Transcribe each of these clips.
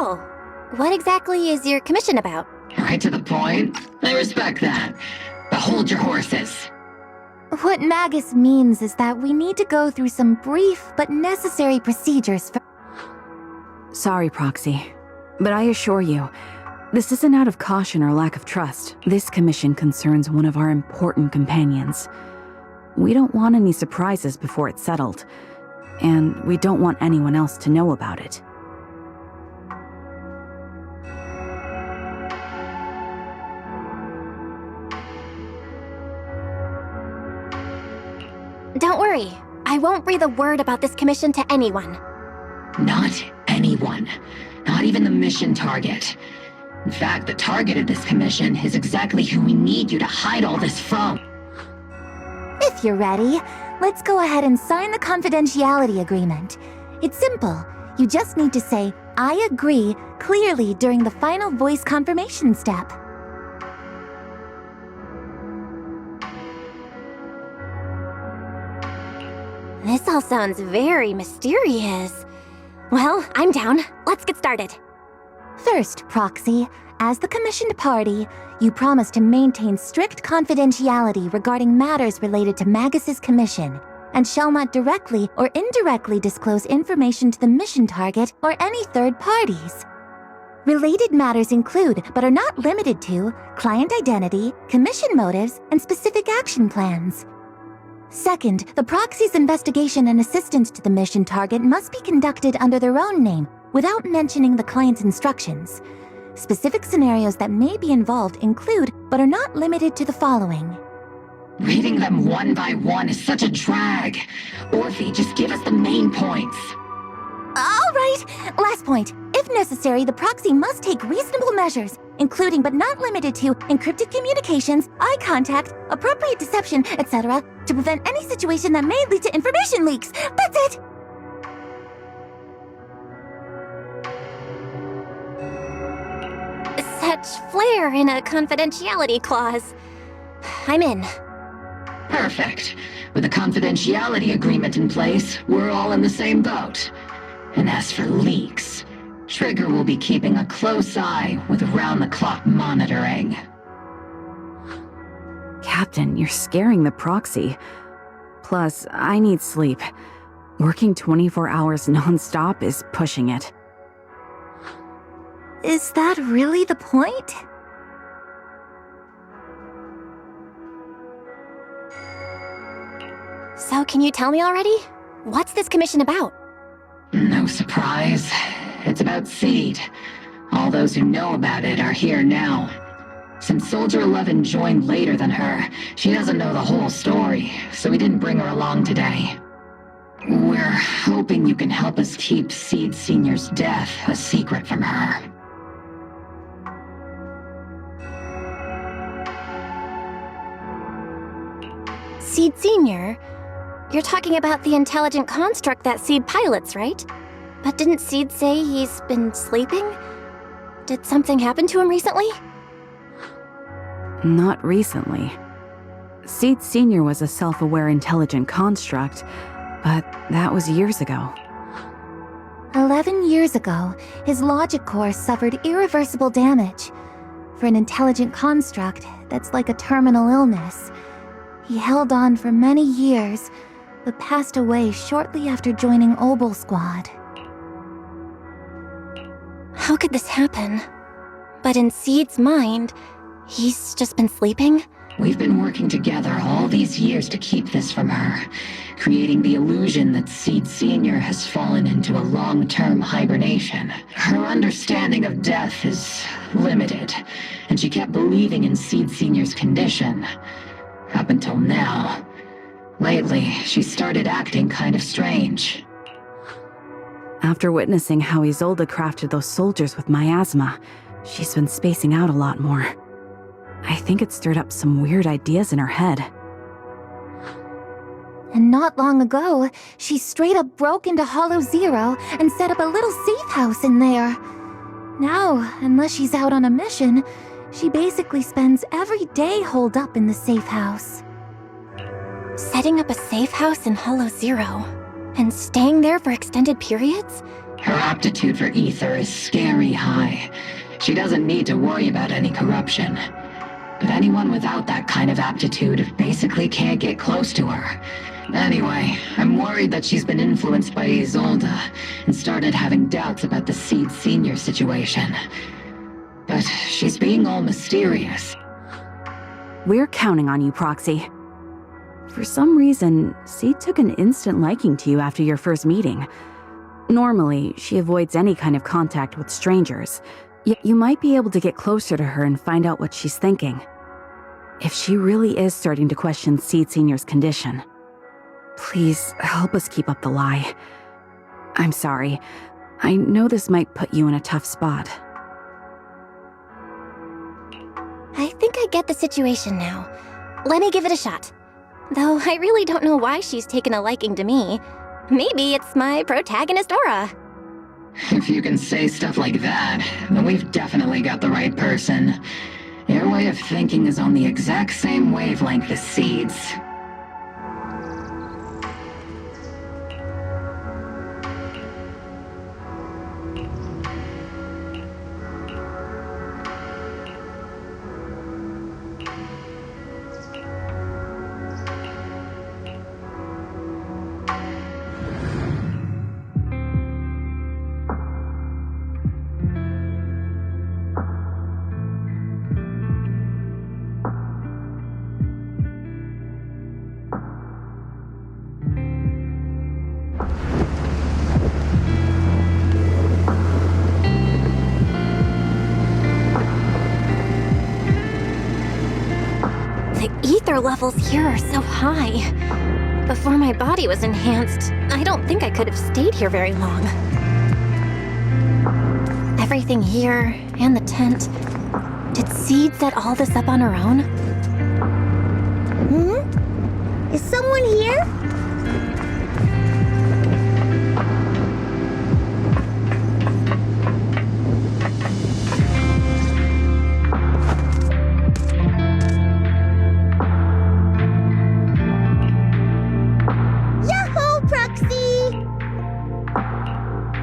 So, what exactly is your commission about? Right to the point. I respect that. But hold your horses. What Magus means is that we need to go through some brief but necessary procedures for— Sorry, Proxy, but I assure you, this isn't out of caution or lack of trust. This commission concerns one of our important companions. We don't want any surprises before it's settled, and we don't want anyone else to know about it. Don't worry, I won't breathe a word about this commission to anyone. Not anyone. Not even the mission target. In fact, the target of this commission is exactly who we need you to hide all this from. If you're ready, let's go ahead and sign the confidentiality agreement. It's simple. You just need to say, "I agree," clearly during the final voice confirmation step. This all sounds very mysterious. Well, I'm down. Let's get started. First, Proxy, as the commissioned party, you promise to maintain strict confidentiality regarding matters related to Magus's commission, and shall not directly or indirectly disclose information to the mission target or any third parties. Related matters include, but are not limited to, client identity, commission motives, and specific action plans. Second, the proxy's investigation and assistance to the mission target must be conducted under their own name, without mentioning the client's instructions. Specific scenarios that may be involved include, but are not limited to, the following. Reading them one by one is such a drag. Orphe, just give us the main points. All right, last point. If necessary, the proxy must take reasonable measures, including but not limited to encrypted communications, eye contact, appropriate deception, etc., to prevent any situation that may lead to information leaks. That's it! Such flair in a confidentiality clause. I'm in. Perfect. With a confidentiality agreement in place, we're all in the same boat. And as for leaks, Trigger will be keeping a close eye with round-the-clock monitoring. Captain, you're scaring the proxy. Plus, I need sleep. Working 24 hours non-stop is pushing it. Is that really the point? So can you tell me already? What's this commission about? No surprise. It's about Seed. All those who know about it are here now. Since Soldier 11 joined later than her, she doesn't know the whole story, so we didn't bring her along today. We're hoping you can help us keep Seed Senior's death a secret from her. Seed Senior? You're talking about the intelligent construct that Seed pilots, right? But didn't Seed say he's been sleeping? Did something happen to him recently? Not recently. Seed Senior was a self-aware intelligent construct, but that was years ago. 11 years ago, his logic core suffered irreversible damage. For an intelligent construct, that's like a terminal illness. He held on for many years, but passed away shortly after joining Obel Squad. How could this happen? But in Seed's mind, he's just been sleeping? We've been working together all these years to keep this from her, creating the illusion that Seed Senior has fallen into a long-term hibernation. Her understanding of death is limited, and she kept believing in Seed Senior's condition. Up until now. Lately, she started acting kind of strange. After witnessing how Isolde crafted those soldiers with miasma, she's been spacing out a lot more. I think it stirred up some weird ideas in her head. And not long ago, she straight up broke into Hollow Zero and set up a little safe house in there. Now, unless she's out on a mission, she basically spends every day holed up in the safe house. Setting up a safe house in Hollow Zero, and staying there for extended periods? Her aptitude for ether is scary high. She doesn't need to worry about any corruption. But anyone without that kind of aptitude basically can't get close to her. Anyway, I'm worried that she's been influenced by Isolde and started having doubts about the Seed Senior situation. But she's being all mysterious. We're counting on you, Proxy. For some reason, Seed took an instant liking to you after your first meeting. Normally, she avoids any kind of contact with strangers, yet you might be able to get closer to her and find out what she's thinking. If she really is starting to question Seed Senior's condition, please help us keep up the lie. I'm sorry. I know this might put you in a tough spot. I think I get the situation now. Let me give it a shot. Though I really don't know why she's taken a liking to me. Maybe it's my protagonist aura. If you can say stuff like that, then we've definitely got the right person. Your way of thinking is on the exact same wavelength as Seed's. The ether levels here are so high. Before my body was enhanced, I don't think I could have stayed here very long. Everything here, and the tent. Did Seed set all this up on her own? Is someone here?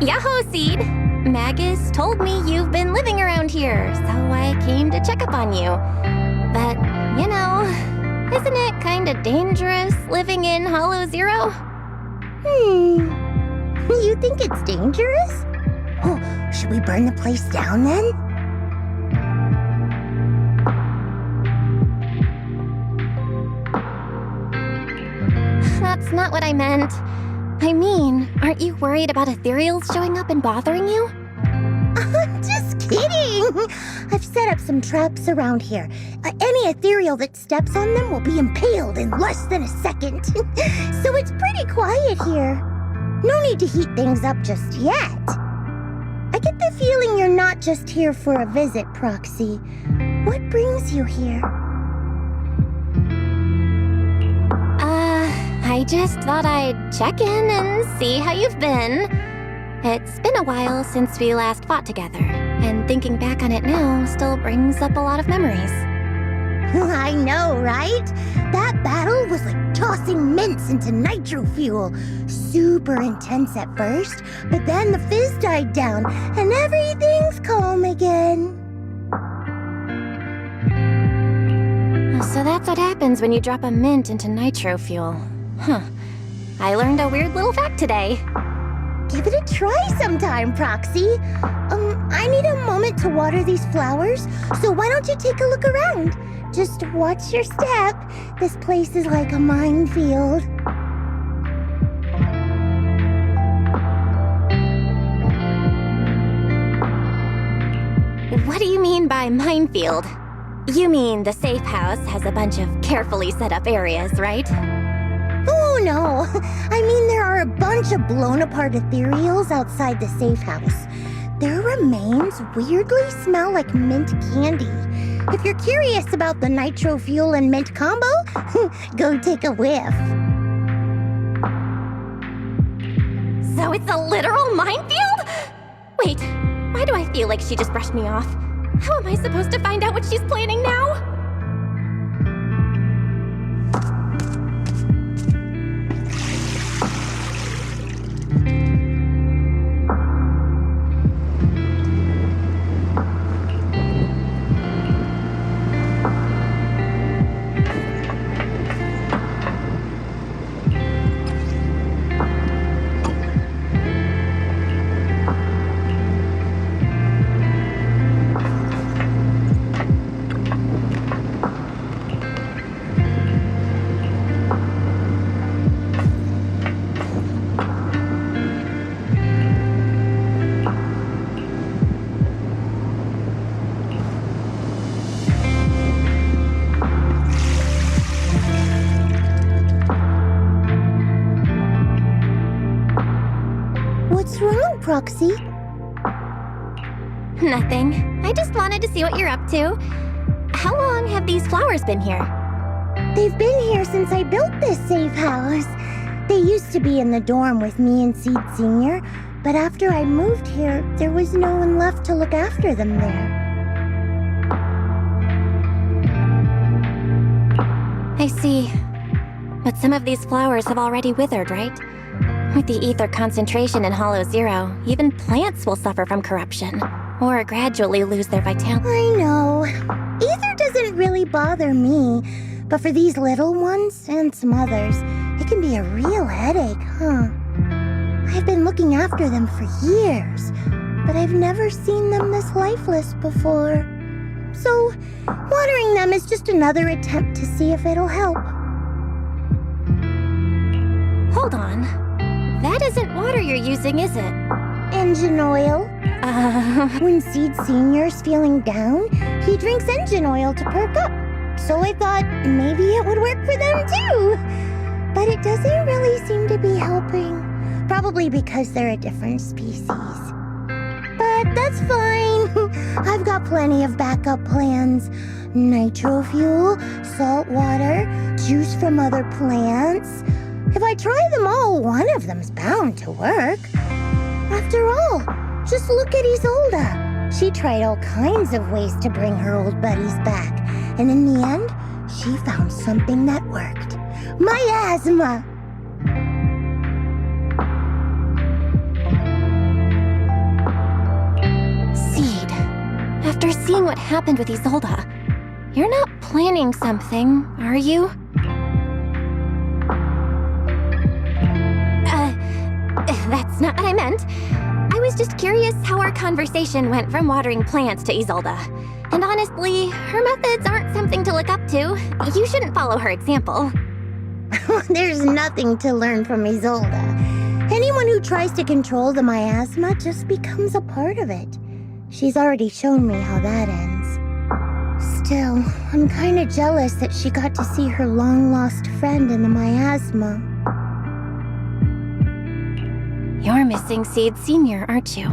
Yahoo, Seed! Magus told me you've been living around here, so I came to check up on you. But, you know, isn't it kinda dangerous living in Hollow Zero? You think it's dangerous? Oh, should we burn the place down then? That's not what I meant. I mean, aren't you worried about ethereals showing up and bothering you? Just kidding! I've set up some traps around here. Any ethereal that steps on them will be impaled in less than a second. So it's pretty quiet here. No need to heat things up just yet. I get the feeling you're not just here for a visit, Proxy. What brings you here? I just thought I'd check in and see how you've been. It's been a while since we last fought together, and thinking back on it now still brings up a lot of memories. I know, right? That battle was like tossing mints into nitro fuel. Super intense at first, but then the fizz died down, and everything's calm again. So that's what happens when you drop a mint into nitro fuel. Huh. I learned a weird little fact today. Give it a try sometime, Proxy. I need a moment to water these flowers, so why don't you take a look around? Just watch your step. This place is like a minefield. What do you mean by minefield? You mean the safe house has a bunch of carefully set up areas, right? Oh, no. I mean, there are a bunch of blown-apart ethereals outside the safe house. Their remains weirdly smell like mint candy. If you're curious about the nitro fuel and mint combo, go take a whiff. So it's a literal minefield? Wait, why do I feel like she just brushed me off? How am I supposed to find out what she's planning now? Proxy? Nothing. I just wanted to see what you're up to. How long have these flowers been here? They've been here since I built this safe house. They used to be in the dorm with me and Seed Senior, but after I moved here, there was no one left to look after them there. I see. But some of these flowers have already withered, right? With the ether concentration in Hollow Zero, even plants will suffer from corruption, or gradually lose their vitality. I know. Ether doesn't really bother me, but for these little ones and some others, it can be a real headache, huh? I've been looking after them for years, but I've never seen them this lifeless before. So, watering them is just another attempt to see if it'll help. Hold on. That isn't water you're using, is it? Engine oil. When Seed Senior's feeling down, he drinks engine oil to perk up. So I thought maybe it would work for them too. But it doesn't really seem to be helping. Probably because they're a different species. But that's fine. I've got plenty of backup plans. Nitro fuel, salt water, juice from other plants. If I try them all, one of them's bound to work. After all, just look at Isolda. She tried all kinds of ways to bring her old buddies back. And in the end, she found something that worked. Miasma! Seed, after seeing what happened with Isolda, you're not planning something, are you? That's not what I meant. I was just curious how our conversation went from watering plants to Isolda. And honestly, her methods aren't something to look up to. You shouldn't follow her example. There's nothing to learn from Isolda. Anyone who tries to control the miasma just becomes a part of it. She's already shown me how that ends. Still, I'm kinda jealous that she got to see her long-lost friend in the miasma. You're missing Seed Senior, aren't you?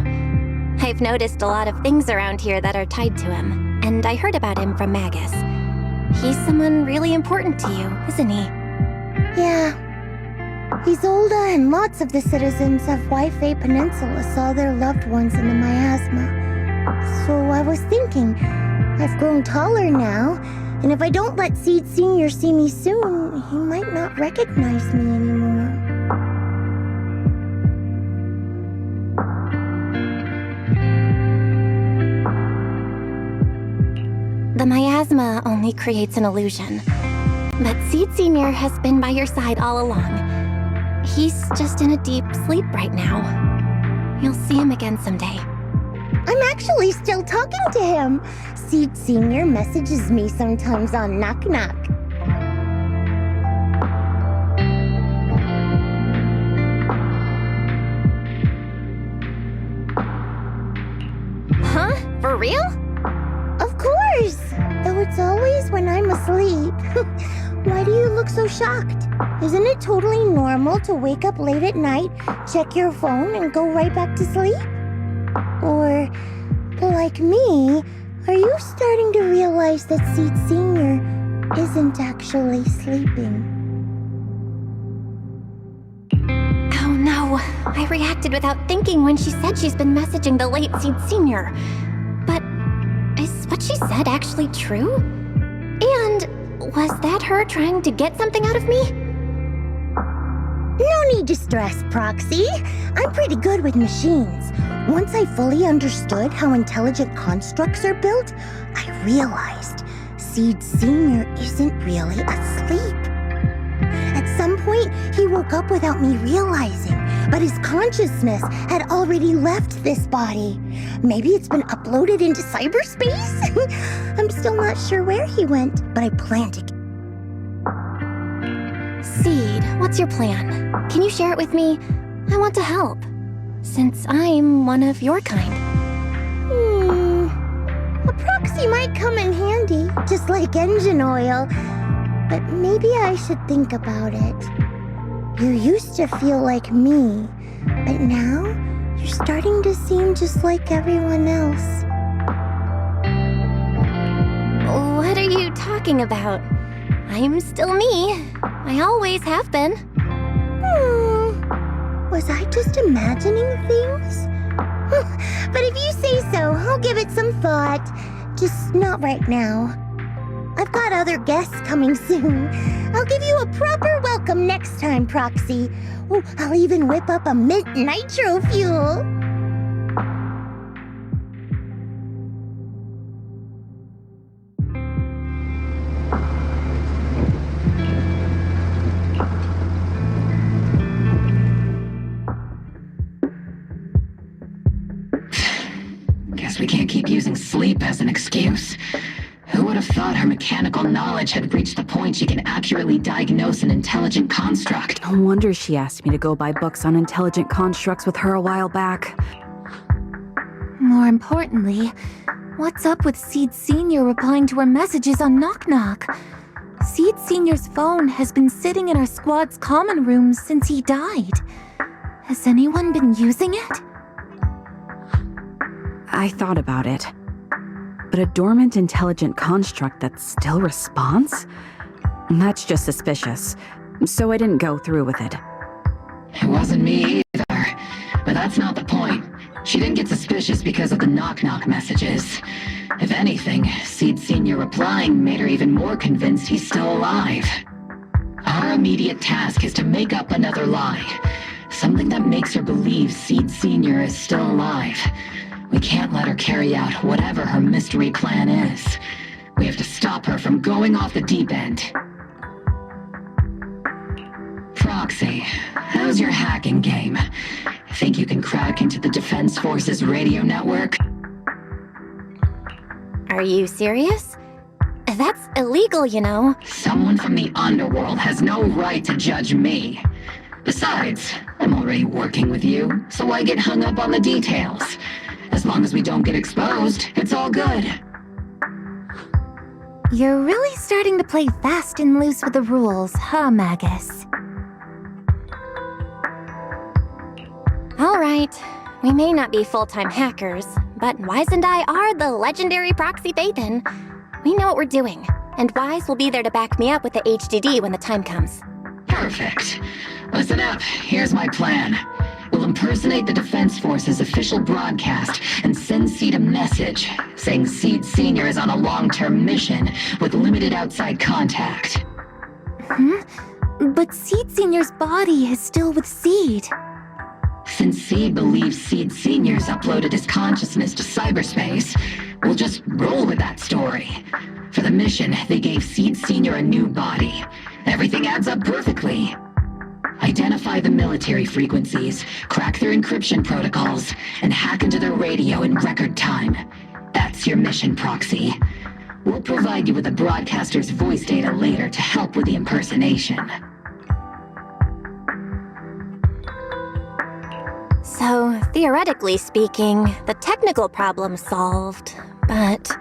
I've noticed a lot of things around here that are tied to him, and I heard about him from Magus. He's someone really important to you, isn't he? Yeah. Isolda and lots of the citizens of Wi-Fi Peninsula saw their loved ones in the miasma. So I was thinking, I've grown taller now, and if I don't let Seed Senior see me soon, he might not recognize me anymore. The miasma only creates an illusion. But Seed Senior has been by your side all along. He's just in a deep sleep right now. You'll see him again someday. I'm actually still talking to him. Seed Senior messages me sometimes on Knock Knock. Huh? For real? Of course! Though it's always when I'm asleep. Why do you look so shocked? Isn't it totally normal to wake up late at night, check your phone, and go right back to sleep? Or, like me, are you starting to realize that Seed Senior isn't actually sleeping? Oh no, I reacted without thinking when she said she's been messaging the late Seed Senior. But is what she said actually true? And was that her trying to get something out of me? No need to stress, Proxy. I'm pretty good with machines. Once I fully understood how intelligent constructs are built, I realized Seed Senior isn't really asleep. At some point, he woke up without me realizing, but his consciousness had already left this body. Maybe it's been uploaded into cyberspace? I'm still not sure where he went, but I plan to... Seed, what's your plan? Can you share it with me? I want to help, since I'm one of your kind. A proxy might come in handy, just like engine oil. But maybe I should think about it. You used to feel like me, but now You're starting to seem just like everyone else. What are you talking about? I'm still me. I always have been. Was I just imagining things? But if you say so, I'll give it some thought. Just not right now. I've got other guests coming soon. I'll give you a proper welcome next time, Proxy. Oh, I'll even whip up a mint nitro fuel. Guess we can't keep using sleep as an excuse. Who would have thought her mechanical knowledge had reached the point she can accurately diagnose an intelligent construct? No wonder she asked me to go buy books on intelligent constructs with her a while back. More importantly, what's up with Seed Sr. replying to her messages on Knock Knock? Seed Sr.'s phone has been sitting in our squad's common room since he died. Has anyone been using it? I thought about it. But a dormant intelligent construct that still responds? That's just suspicious. So I didn't go through with it. It wasn't me either. But that's not the point. She didn't get suspicious because of the knock-knock messages. If anything, Seed Sr. replying made her even more convinced he's still alive. Our immediate task is to make up another lie. Something that makes her believe Seed Sr. is still alive. We can't let her carry out whatever her mystery plan is. We have to stop her from going off the deep end. Proxy, how's your hacking game? Think you can crack into the Defense Forces radio network? Are you serious? That's illegal, you know. Someone from the underworld has no right to judge me. Besides, I'm already working with you, so why get hung up on the details? As long as we don't get exposed, it's all good. You're really starting to play fast and loose with the rules, huh, Magus? All right. We may not be full-time hackers, but Wise and I are the legendary Proxy Phaethon. We know what we're doing, and Wise will be there to back me up with the HDD when the time comes. Perfect. Listen up, here's my plan. We'll impersonate the Defense Force's official broadcast and send Seed a message saying Seed Sr. is on a long-term mission with limited outside contact. But Seed Sr.'s body is still with Seed. Since Seed believes Seed Sr.'s uploaded his consciousness to cyberspace, we'll just roll with that story. For the mission, they gave Seed Sr. a new body. Everything adds up perfectly. Identify the military frequencies, crack their encryption protocols, and hack into their radio in record time. That's your mission, Proxy. We'll provide you with the broadcaster's voice data later to help with the impersonation. So, theoretically speaking, the technical problem's solved, but...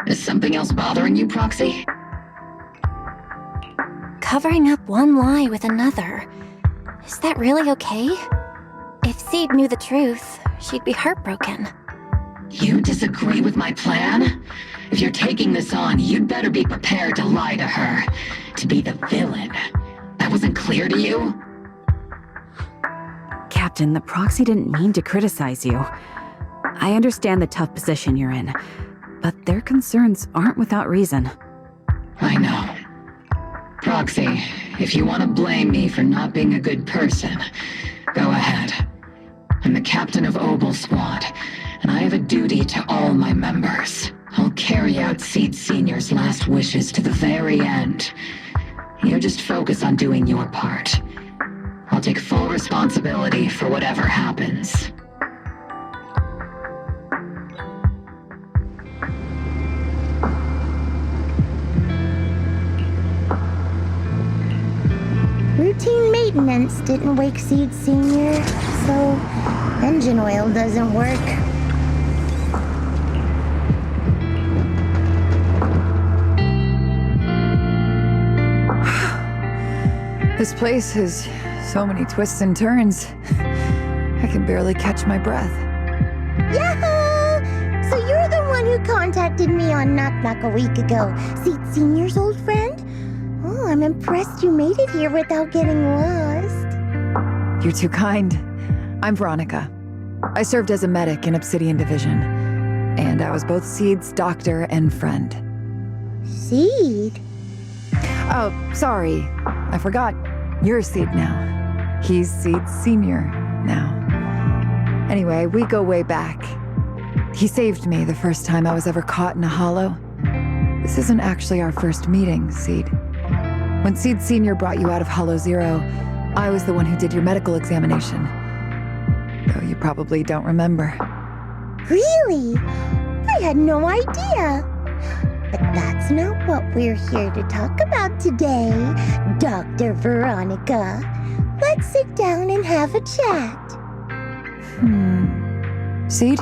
Is something else bothering you, Proxy? Covering up one lie with another. Is that really okay? If Seed knew the truth, she'd be heartbroken. You disagree with my plan? If you're taking this on, you'd better be prepared to lie to her. To be the villain. That wasn't clear to you? Captain, the Proxy didn't mean to criticize you. I understand the tough position you're in, but their concerns aren't without reason. I know. Proxy, if you want to blame me for not being a good person, go ahead. I'm the captain of Obel Squad, and I have a duty to all my members. I'll carry out Seed Sr.'s last wishes to the very end. You just focus on doing your part. I'll take full responsibility for whatever happens. Routine maintenance didn't wake Seed Sr., so engine oil doesn't work. This place has so many twists and turns. I can barely catch my breath. Yahoo! So you're the one who contacted me on Knock Knock a week ago. Seed Senior's old friend? Oh, I'm impressed you made it here without getting lost. You're too kind. I'm Veronica. I served as a medic in Obsidian Division, and I was both Seed's doctor and friend. Seed? Oh, sorry. I forgot. You're Seed now. He's Seed Senior now. Anyway, we go way back. He saved me the first time I was ever caught in a hollow. This isn't actually our first meeting, Seed. When Seed Senior brought you out of Hollow Zero, I was the one who did your medical examination. Though you probably don't remember. Really? I had no idea. But that's not what we're here to talk about today, Dr. Veronica. Let's sit down and have a chat. Seed?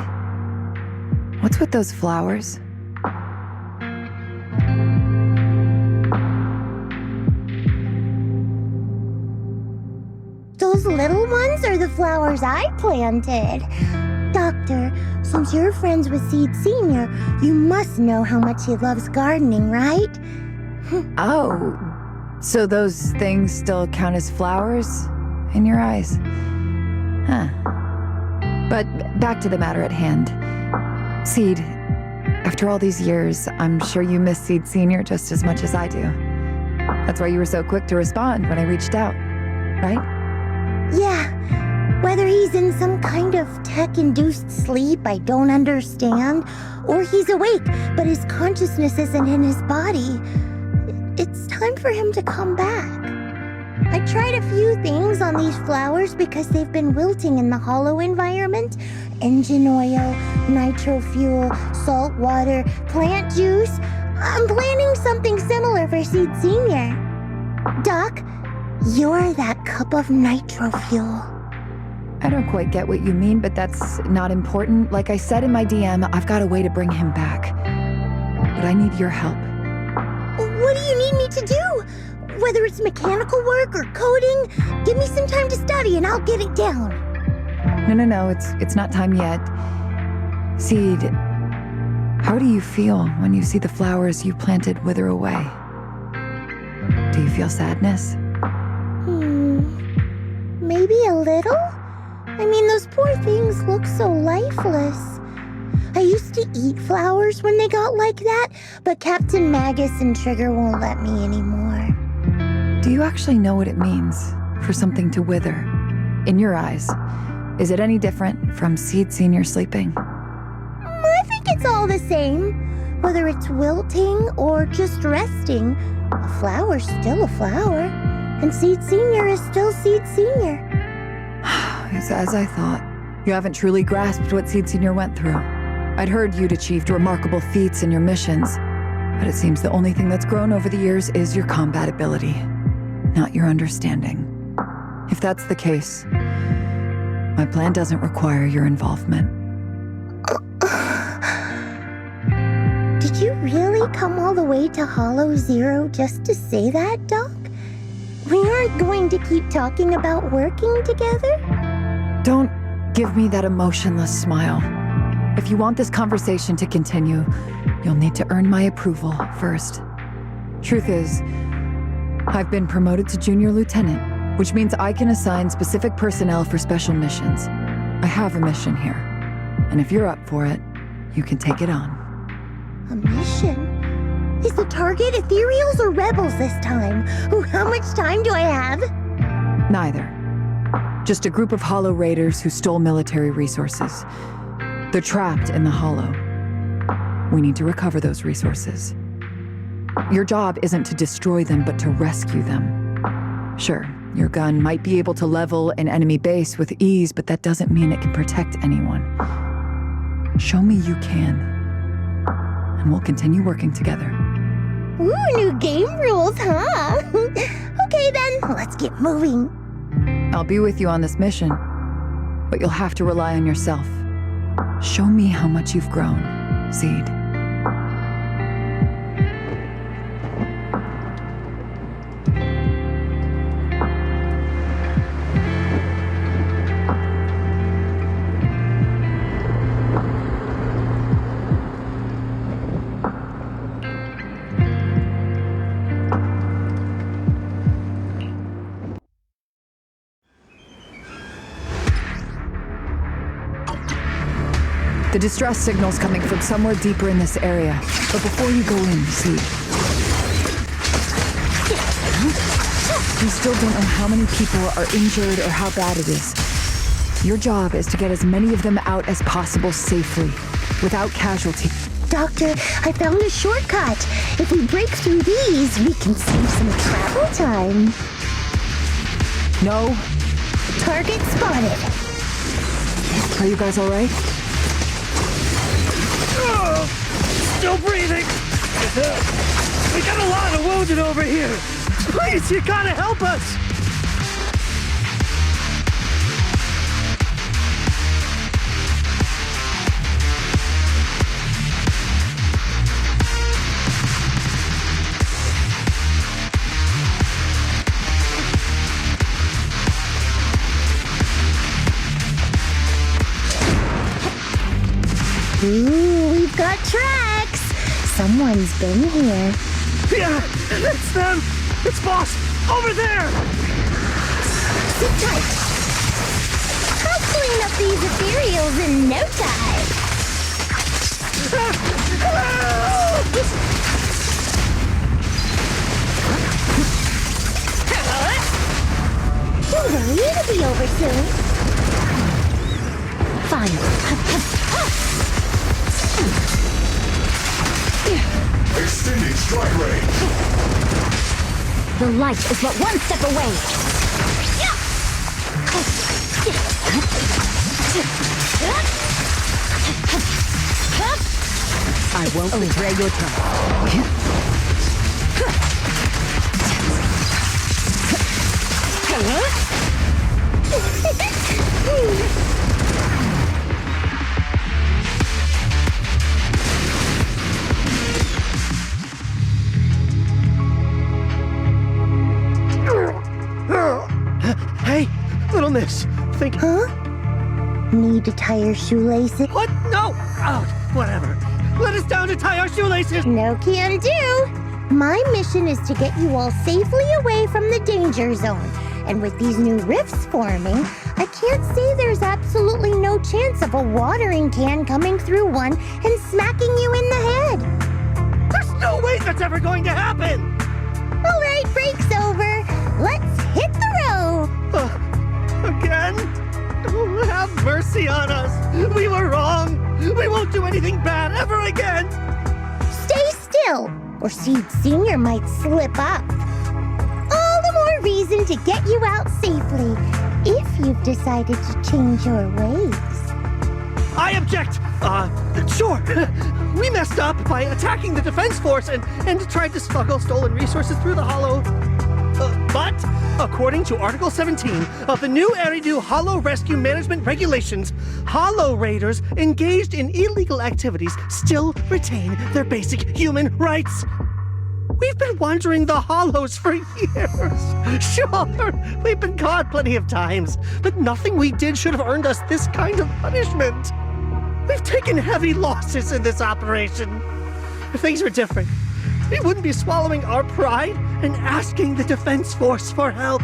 What's with those flowers? Those little ones are the flowers I planted. Doctor, since you're friends with Seed Senior, you must know how much he loves gardening, right? Oh, so those things still count as flowers in your eyes? Huh. But back to the matter at hand. Seed, after all these years, I'm sure you miss Seed Senior just as much as I do. That's why you were so quick to respond when I reached out, right? Yeah. Whether he's in some kind of tech-induced sleep I don't understand, or he's awake, but his consciousness isn't in his body, it's time for him to come back. I tried a few things on these flowers because they've been wilting in the hollow environment. Engine oil, nitro fuel, salt water, plant juice. I'm planning something similar for Seed Senior. Doc, you're that cup of nitro fuel. I don't quite get what you mean, but that's not important. Like I said in my DM, I've got a way to bring him back. But I need your help. What do you need me to do? Whether it's mechanical work or coding, give me some time to study and I'll get it down. No, it's not time yet. Seed, how do you feel when you see the flowers you planted wither away? Do you feel sadness? Maybe a little? I mean, those poor things look so lifeless. I used to eat flowers when they got like that, but Captain Magus and Trigger won't let me anymore. Do you actually know what it means for something to wither? In your eyes, is it any different from Seed Senior sleeping? I think it's all the same. Whether it's wilting or just resting, a flower's still a flower, and Seed Senior is still Seed Senior. It's as I thought. You haven't truly grasped what Seed Senior went through. I'd heard you'd achieved remarkable feats in your missions, but it seems the only thing that's grown over the years is your combat ability, not your understanding. If that's the case, my plan doesn't require your involvement. Did you really come all the way to Hollow Zero just to say that, Doc? We aren't going to keep talking about working together? Don't give me that emotionless smile. If you want this conversation to continue, you'll need to earn my approval first. Truth is, I've been promoted to junior lieutenant, which means I can assign specific personnel for special missions. I have a mission here, and if you're up for it, you can take it on. A mission? Is the target ethereals or rebels this time? How much time do I have? Neither. Just a group of Hollow Raiders who stole military resources. They're trapped in the Hollow. We need to recover those resources. Your job isn't to destroy them, but to rescue them. Sure, your gun might be able to level an enemy base with ease, but that doesn't mean it can protect anyone. Show me you can, and we'll continue working together. Ooh, new game rules, huh? Okay then, let's get moving. I'll be with you on this mission, but you'll have to rely on yourself. Show me how much you've grown, Seed. The distress signal's coming from somewhere deeper in this area. But before you go in, see. We still don't know how many people are injured or how bad it is. Your job is to get as many of them out as possible safely, without casualty. Doctor, I found a shortcut. If we break through these, we can save some travel time. No? Target spotted. Are you guys all right? Still breathing. We got a lot of wounded over here. Please, you gotta help us. Ooh, we've got tracks. Someone's been here. Yeah, it's them. It's Boss. Over there. Sit tight. I'll clean up these ethereals in no time. Don't worry, it'll be over soon. Fine. Extending strike range. The light is but one step away. I won't betray your trust. Hey, little miss. Think. Huh? Need to tie your shoelaces? What? No. Oh, whatever. Let us down to tie our shoelaces. No can do. My mission is to get you all safely away from the danger zone. And with these new rifts forming, I can't say there's absolutely no chance of a watering can coming through one and smacking you in the head. There's no way that's ever going to happen. All right, break's over. Let's hit the road. Again? Oh, have mercy on us. We were wrong. We won't do anything bad ever again. Stay still, or Seed Senior might slip up. All the more reason to get you out safely, if you've decided to change your ways. I object. Sure. We messed up by attacking the defense force and tried to smuggle stolen resources through the hollow. But, according to Article 17 of the new Eridu Hollow Rescue Management Regulations, Hollow Raiders engaged in illegal activities still retain their basic human rights. We've been wandering the hollows for years. Sure, we've been caught plenty of times, but nothing we did should have earned us this kind of punishment. We've taken heavy losses in this operation. If things were different, we wouldn't be swallowing our pride and asking the defense force for help.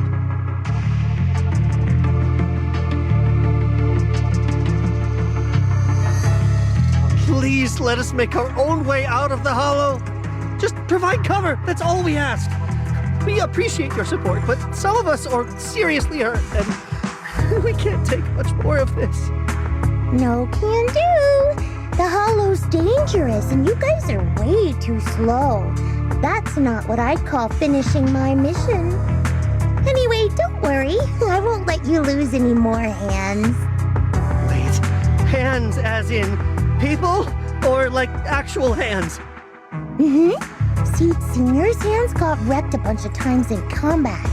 Please let us make our own way out of the hollow. Just provide cover, that's all we ask. We appreciate your support, but some of us are seriously hurt, and we can't take much more of this. No can do. The hollow's dangerous, and you guys are way too slow. That's not what I'd call finishing my mission. Anyway, don't worry. I won't let you lose any more hands. Wait, hands as in people? Or like actual hands? Mm-hmm. Seed Senior's hands got wrecked a bunch of times in combat.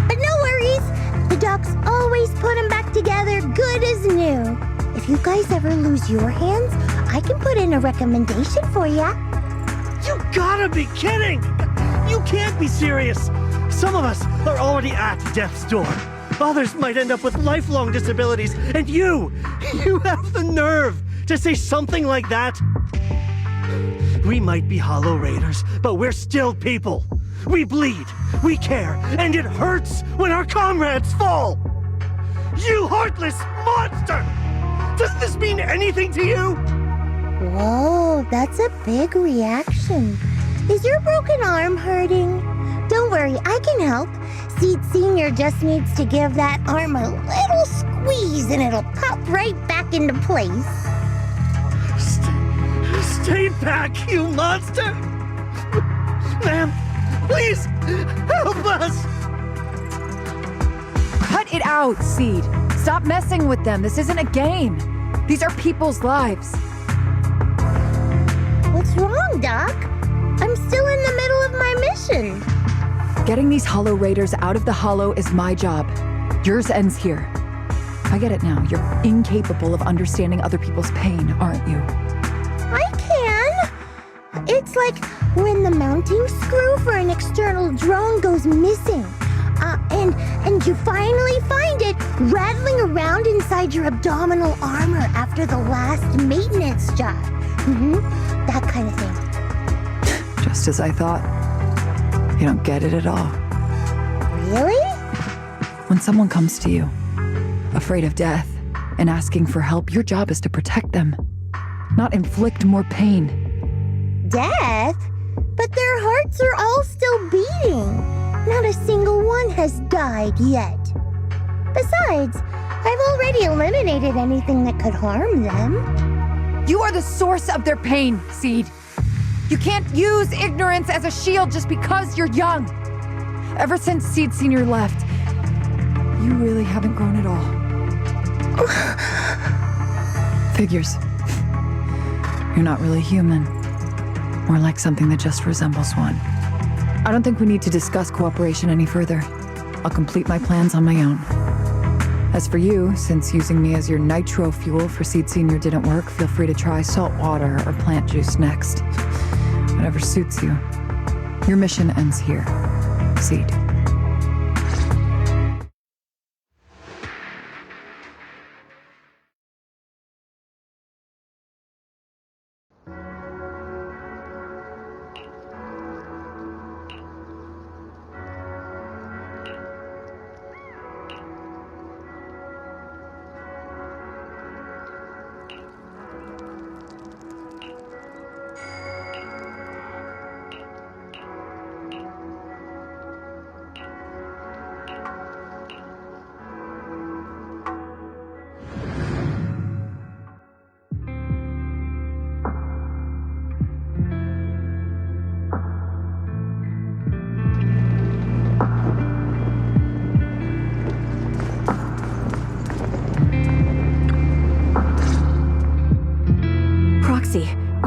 But no worries. The docs always put them back together good as new. If you guys ever lose your hands, I can put in a recommendation for ya. You gotta be kidding! You can't be serious! Some of us are already at death's door. Others might end up with lifelong disabilities, and you have the nerve to say something like that? We might be Hollow Raiders, but we're still people. We bleed, we care, and it hurts when our comrades fall! You heartless monster! Does this mean anything to you? That's a big reaction. Is your broken arm hurting? Don't worry, I can help. Seed Senior just needs to give that arm a little squeeze and it'll pop right back into place. Stay back, you monster! Ma'am, please, help us! Cut it out, Seed. Stop messing with them. This isn't a game. These are people's lives. What's wrong, Doc? I'm still in the middle of my mission. Getting these Hollow Raiders out of the Hollow is my job. Yours ends here. I get it now. You're incapable of understanding other people's pain, aren't you? I can. It's like when the mounting screw for an external drone goes missing. And you finally find it rattling around inside your abdominal armor after the last maintenance job. That kind of thing. Just as I thought. You don't get it at all. Really? When someone comes to you, afraid of death, and asking for help, your job is to protect them, not inflict more pain. Death? But their hearts are all still beating. Not a single one has died yet. Besides, I've already eliminated anything that could harm them. You are the source of their pain, Seed. You can't use ignorance as a shield just because you're young. Ever since Seed Senior left, you really haven't grown at all. Figures. You're not really human. More like something that just resembles one. I don't think we need to discuss cooperation any further. I'll complete my plans on my own. As for you, since using me as your nitro fuel for Seed Senior didn't work, feel free to try salt water or plant juice next. Whatever suits you. Your mission ends here, Seed.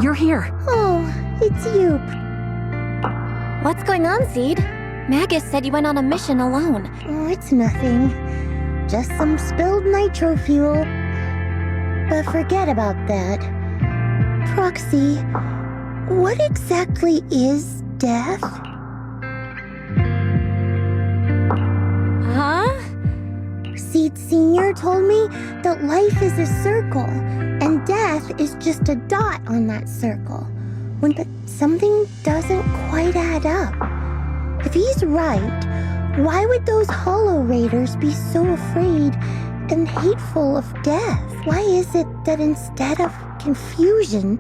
You're here. Oh, it's you. What's going on, Seed? Magus said you went on a mission alone. Oh, it's nothing. Just some spilled nitro fuel. But forget about that. Proxy, what exactly is death? Huh? Seed Senior told me that life is a circle, and death is just a dot on that circle. But something doesn't quite add up. If he's right, why would those Hollow Raiders be so afraid and hateful of death? Why is it that instead of confusion...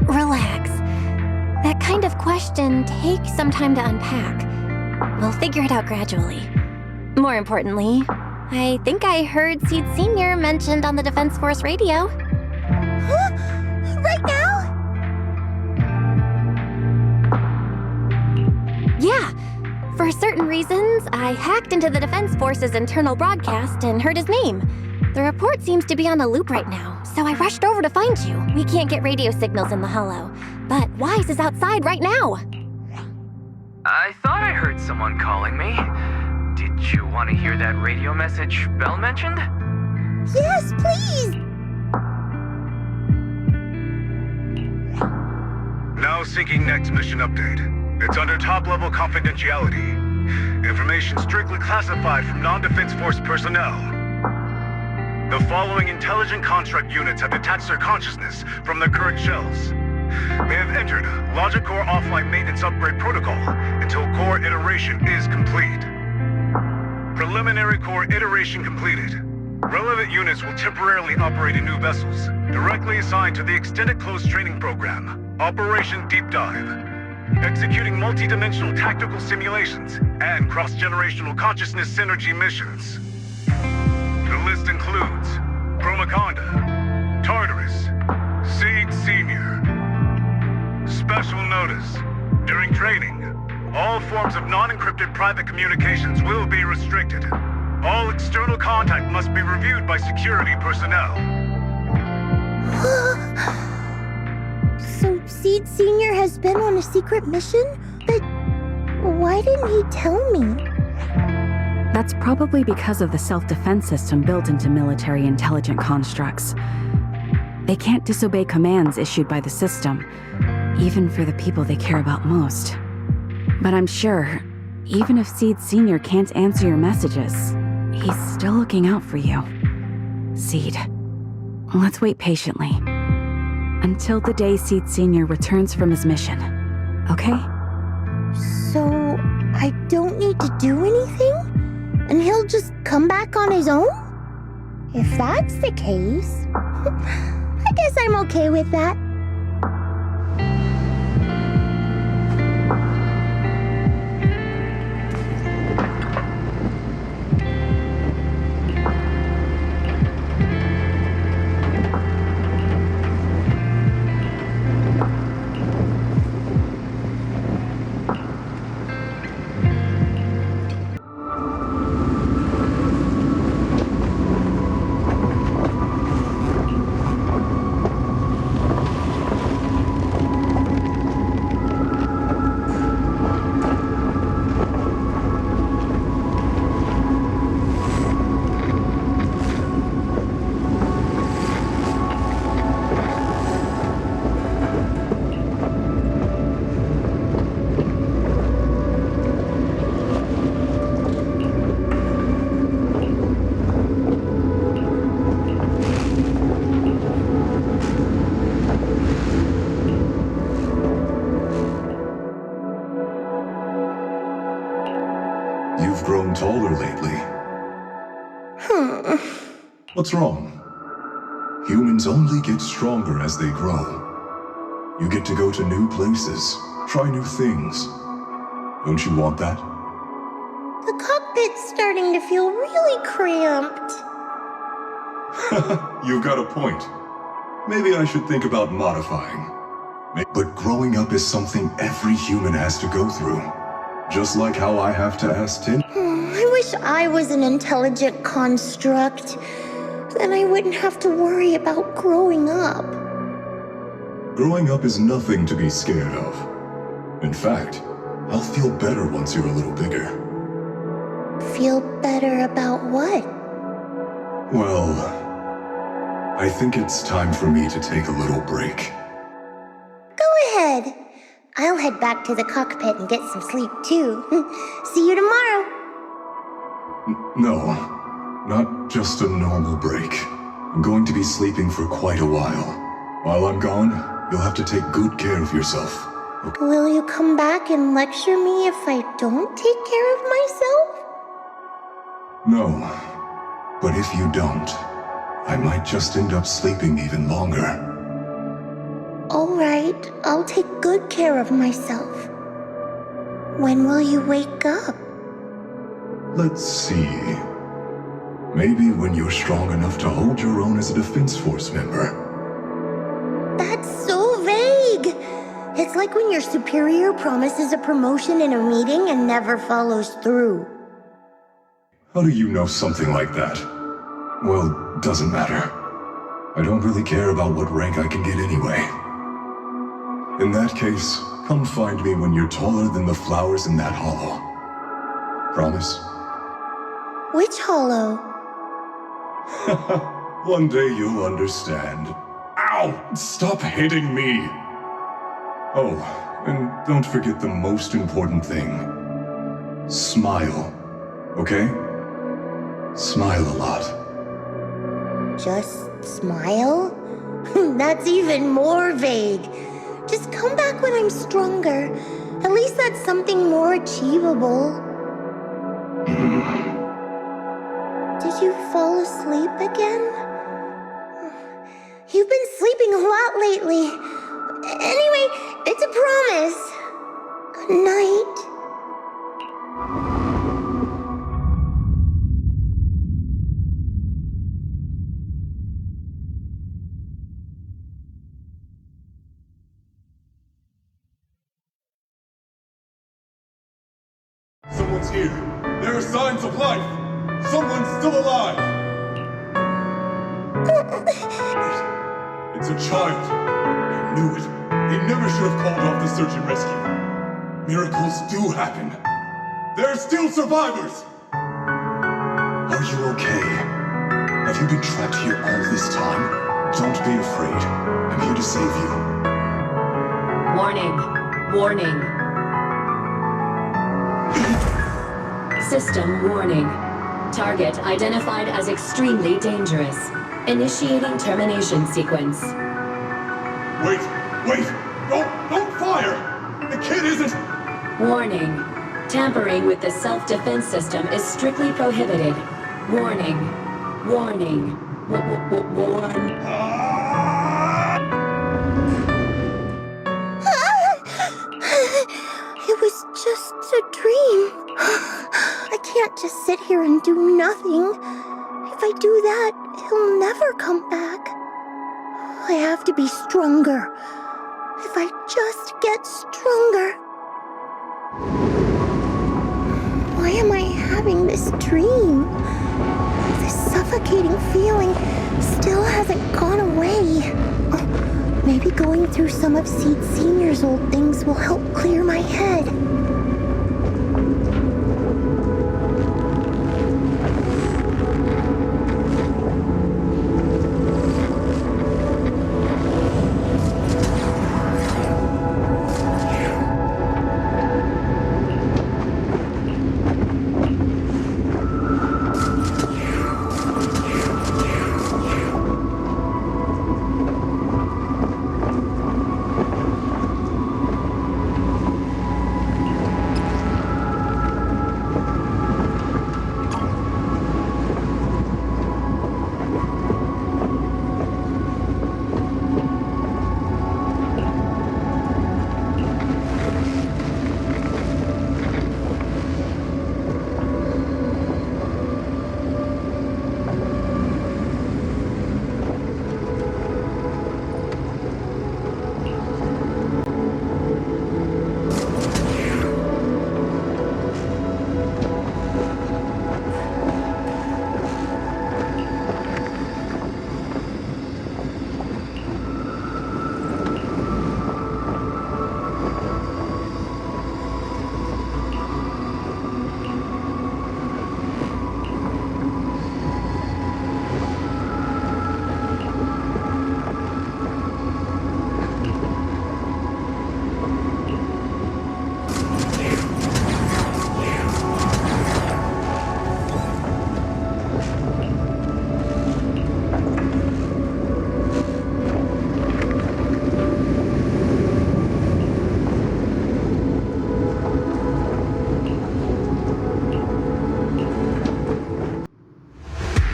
Relax. That kind of question takes some time to unpack. We'll figure it out gradually. More importantly, I think I heard Seed Senior mentioned on the Defense Force radio. Huh? Right now? Yeah. For certain reasons, I hacked into the Defense Force's internal broadcast and heard his name. The report seems to be on a loop right now, so I rushed over to find you. We can't get radio signals in the Hollow, but Wise is outside right now. I thought I heard someone calling me. Did you want to hear that radio message Belle mentioned? Yes, please! Now seeking next mission update. It's under top-level confidentiality. Information strictly classified from non-Defense Force personnel. The following intelligent construct units have detached their consciousness from their current shells. They have entered Logic Core offline maintenance upgrade protocol until core iteration is complete. Preliminary core iteration completed. Relevant units will temporarily operate in new vessels, directly assigned to the Extended Close Training Program, Operation Deep Dive. Executing multi-dimensional tactical simulations and cross-generational consciousness synergy missions. The list includes Chromaconda, Tartarus, Seed Senior. Special notice. During training, all forms of non-encrypted private communications will be restricted. All external contact must be reviewed by security personnel. So Seed Senior has been on a secret mission? But why didn't he tell me? That's probably because of the self-defense system built into military intelligent constructs. They can't disobey commands issued by the system, even for the people they care about most. But I'm sure, even if Seed Senior can't answer your messages, he's still looking out for you. Seed, let's wait patiently. Until the day Seed Senior returns from his mission, okay? So I don't need to do anything? And he'll just come back on his own? If that's the case, I guess I'm okay with that. You've grown taller lately. What's wrong? Humans only get stronger as they grow. You get to go to new places, try new things. Don't you want that? The cockpit's starting to feel really cramped. You've got a point. Maybe I should think about modifying. But growing up is something every human has to go through. Just like how I have to ask Tin. I wish I was an intelligent construct. Then I wouldn't have to worry about growing up. Growing up is nothing to be scared of. In fact, I'll feel better once you're a little bigger. Feel better about what? Well, I think it's time for me to take a little break. Go ahead. I'll head back to the cockpit and get some sleep too. See you tomorrow. No, not just a normal break. I'm going to be sleeping for quite a while. While I'm gone, you'll have to take good care of yourself. Okay? Will you come back and lecture me if I don't take care of myself? No, but if you don't, I might just end up sleeping even longer. All right, I'll take good care of myself. When will you wake up? Let's see. Maybe when you're strong enough to hold your own as a Defense Force member. That's so vague. It's like when your superior promises a promotion in a meeting and never follows through. How do you know something like that? Well, doesn't matter. I don't really care about what rank I can get anyway. In that case, come find me when you're taller than the flowers in that hollow. Promise? Which hollow? One day you'll understand. Ow! Stop hitting me! Oh, and don't forget the most important thing. Smile. Okay? Smile a lot. Just smile? That's even more vague. Just come back when I'm stronger. At least that's something more achievable. Did you fall asleep? sleep again? You've been sleeping a lot lately. Anyway, it's a promise. Good night. Someone's here. There are signs of life. Someone's still alive. Wait, it's a child. I knew it. They never should have called off the search and rescue. Miracles do happen. There are still survivors. Are you okay? Have you been trapped here all this time? Don't be afraid. I'm here to save you. Warning. Warning. System warning. Target identified as extremely dangerous. Initiating termination sequence. Wait! Don't fire! The kid isn't... Warning. Tampering with the self-defense system is strictly prohibited. Warning. Warning. Warn. It was just a dream. I can't just sit here and do nothing. If I do that, he'll never come back. I have to be stronger. If I just get stronger. Why am I having this dream? This suffocating feeling still hasn't gone away. Maybe going through some of Seed Senior's old things will help clear my head.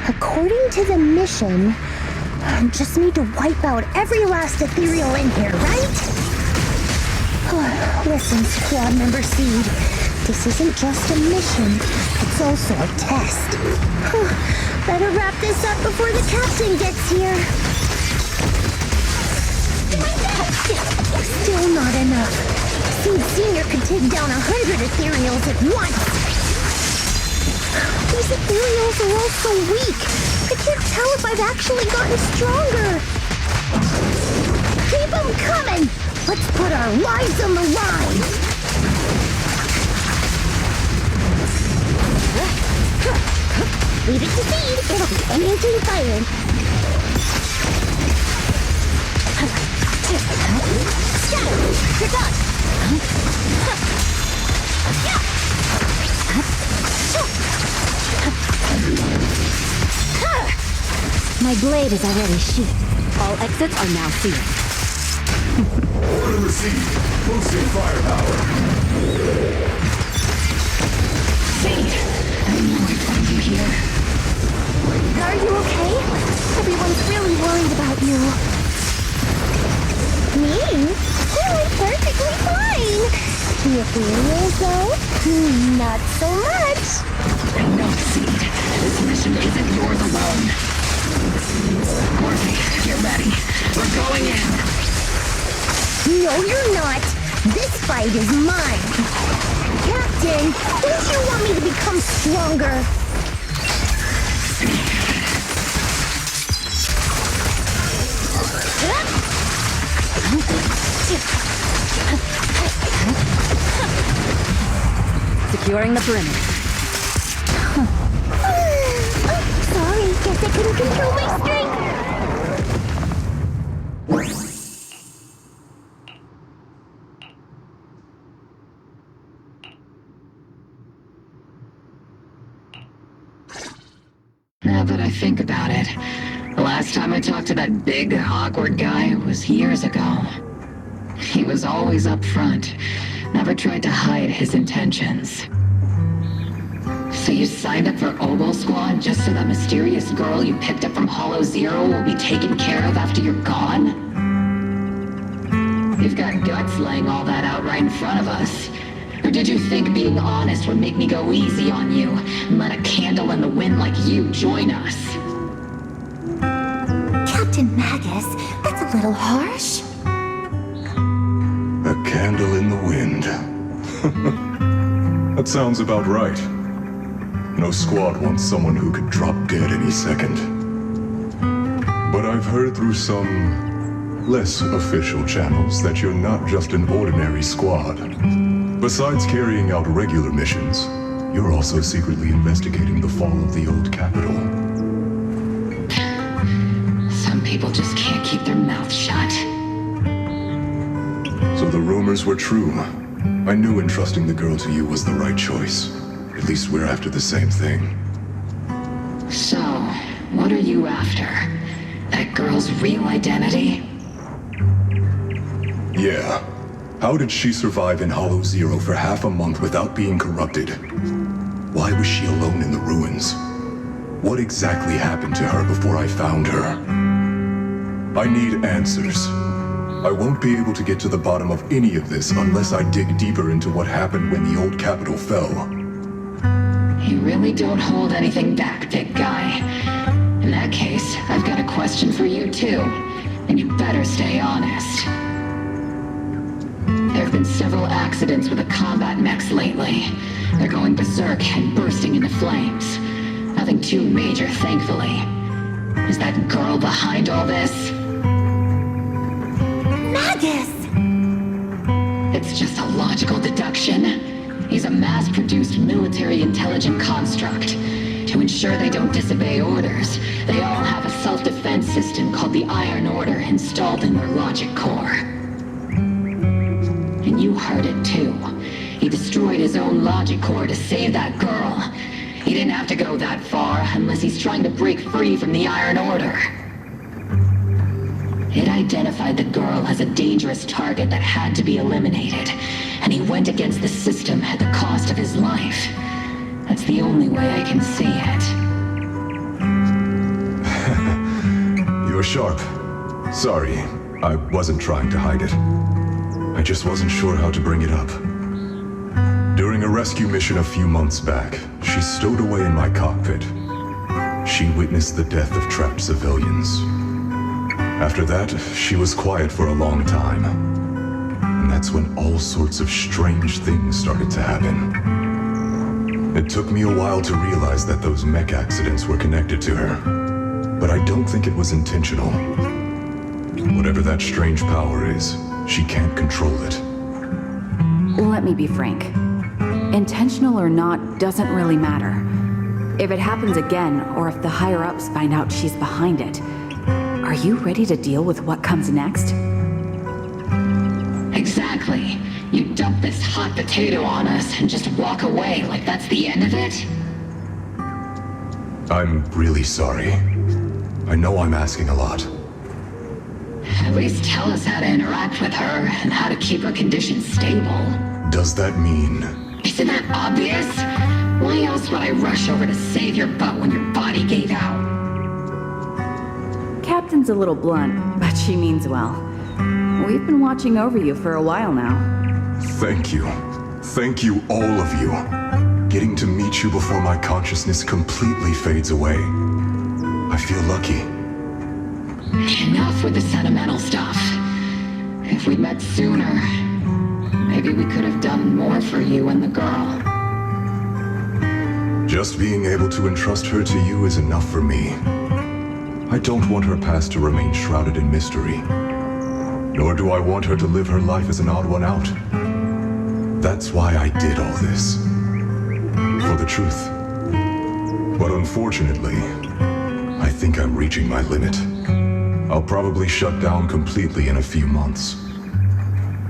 According to the mission, I just need to wipe out every last ethereal in here, right? Listen, Squad Member Seed. This isn't just a mission, it's also a test. Better wrap this up before the captain gets here. Still not enough. Seed Senior could take down 100 ethereals at once. These ethereals are all so weak. I can't tell if I've actually gotten stronger. Keep them coming. Let's put our lives on the line. Leave it to Seed. It'll be anything firing. Shadow, you're done. My blade is already sheathed. All exits are now sealed. Order received. Boosting firepower. Wait, I know I find you here. Are you okay? Everyone's really worried about you. Me? Oh, I'm perfectly fine. The ethereal though? Not so much. No, Seed. This mission isn't yours alone. Morphe, get ready. We're going in. No, you're not. This fight is mine. Captain, don't you want me to become stronger? Securing the perimeter. Sorry, guess I couldn't control my strength. Now that I think about it, the last time I talked to that big, awkward guy was years ago. He was always up front, never tried to hide his intentions. So you signed up for Oboe Squad just so that mysterious girl you picked up from Hollow Zero will be taken care of after you're gone? You've got guts laying all that out right in front of us. Or did you think being honest would make me go easy on you and let a candle in the wind like you join us? Captain Magus, that's a little harsh. A candle in the wind. That sounds about right. No squad wants someone who could drop dead any second. But I've heard through some less official channels that you're not just an ordinary squad. Besides carrying out regular missions, you're also secretly investigating the fall of the old capital. Some people just can't keep their mouths shut. So the rumors were true. I knew entrusting the girl to you was the right choice. At least we're after the same thing. So, what are you after? That girl's real identity? Yeah. How did she survive in Hollow Zero for half a month without being corrupted? Why was she alone in the ruins? What exactly happened to her before I found her? I need answers. I won't be able to get to the bottom of any of this unless I dig deeper into what happened when the old capital fell. You really don't hold anything back, big guy. In that case, I've got a question for you too, and you better stay honest. There have been several accidents with the combat mechs lately. They're going berserk and bursting into flames. Nothing too major, thankfully. Is that girl behind all this? Magus! It's just a logical deduction. He's a mass-produced military intelligent construct. To ensure they don't disobey orders, they all have a self-defense system called the Iron Order installed in their logic core. And you heard it too. He destroyed his own logic core to save that girl. He didn't have to go that far unless he's trying to break free from the Iron Order. It identified the girl as a dangerous target that had to be eliminated, and he went against the system at the cost of his life. That's the only way I can see it. You're sharp. Sorry, I wasn't trying to hide it. I just wasn't sure how to bring it up. During a rescue mission a few months back, she stowed away in my cockpit. She witnessed the death of trapped civilians. After that, she was quiet for a long time. And that's when all sorts of strange things started to happen. It took me a while to realize that those mech accidents were connected to her. But I don't think it was intentional. Whatever that strange power is, she can't control it. Let me be frank. Intentional or not doesn't really matter. If it happens again, or if the higher-ups find out she's behind it, are you ready to deal with what comes next? Exactly. You dump this hot potato on us and just walk away like that's the end of it? I'm really sorry. I know I'm asking a lot. At least tell us how to interact with her and how to keep her condition stable. Does that mean... Isn't that obvious? Why else would I rush over to save your butt when your body gave out? Captain's a little blunt, but she means well. We've been watching over you for a while now. Thank you. Thank you, all of you. Getting to meet you before my consciousness completely fades away. I feel lucky. Enough with the sentimental stuff. If we'd met sooner, maybe we could have done more for you and the girl. Just being able to entrust her to you is enough for me. I don't want her past to remain shrouded in mystery. Nor do I want her to live her life as an odd one out. That's why I did all this. For the truth. But unfortunately, I think I'm reaching my limit. I'll probably shut down completely in a few months.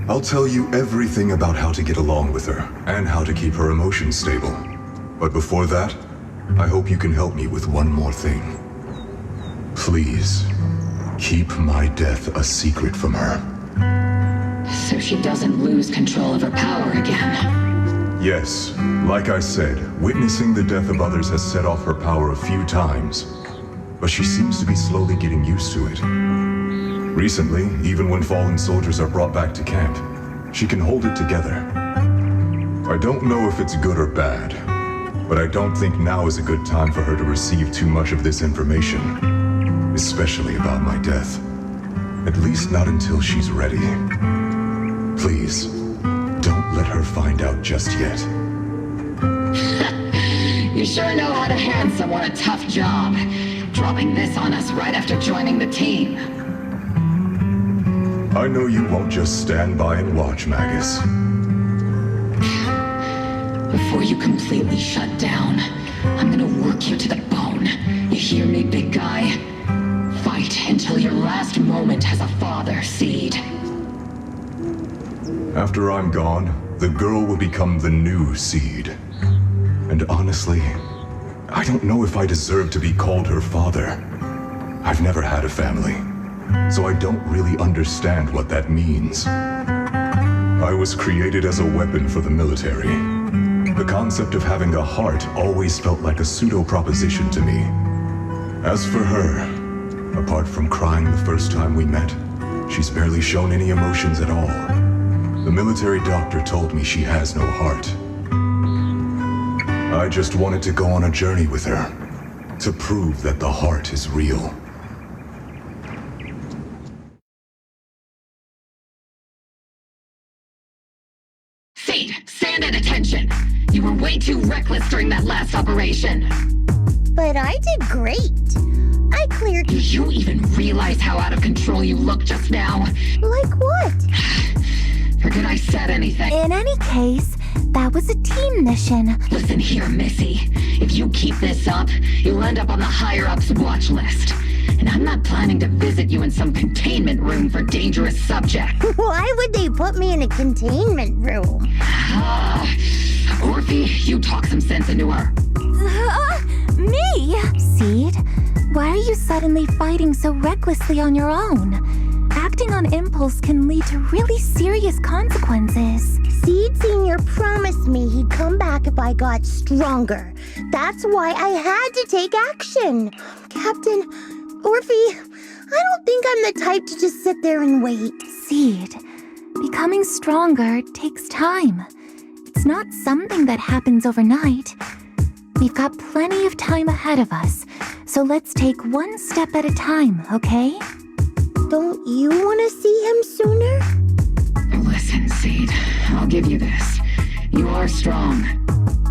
I'll tell you everything about how to get along with her, and how to keep her emotions stable. But before that, I hope you can help me with one more thing. Please, keep my death a secret from her. So she doesn't lose control of her power again. Yes, like I said, witnessing the death of others has set off her power a few times. But she seems to be slowly getting used to it. Recently, even when fallen soldiers are brought back to camp, she can hold it together. I don't know if it's good or bad, but I don't think now is a good time for her to receive too much of this information, especially about my death. At least not until she's ready. Please, don't let her find out just yet. You sure know how to hand someone a tough job. Dropping this on us right after joining the team. I know you won't just stand by and watch, Magus. Before you completely shut down, I'm gonna work you to the bone. You hear me, big guy? Fight until your last moment has a father, Seed. After I'm gone, the girl will become the new Seed. And honestly, I don't know if I deserve to be called her father. I've never had a family, so I don't really understand what that means. I was created as a weapon for the military. The concept of having a heart always felt like a pseudo-proposition to me. As for her, apart from crying the first time we met, she's barely shown any emotions at all. The military doctor told me she has no heart. I just wanted to go on a journey with her, to prove that the heart is real. Seed, stand at attention! You were way too reckless during that last operation. But I did great. I cleared... Do you even realize how out of control you look just now? Like what? Forget I said anything. In any case, that was a team mission. Listen here, Missy. If you keep this up, you'll end up on the higher-ups watch list. And I'm not planning to visit you in some containment room for dangerous subjects. Why would they put me in a containment room? Orphe, you talk some sense into her. Me? Seed, why are you suddenly fighting so recklessly on your own? Acting on impulse can lead to really serious consequences. Seed Sr. promised me he'd come back if I got stronger. That's why I had to take action. Captain, Orphe, I don't think I'm the type to just sit there and wait. Seed, becoming stronger takes time. It's not something that happens overnight. We've got plenty of time ahead of us, so let's take one step at a time, okay? Don't you want to see him sooner? Listen, Seed, I'll give you this. You are strong.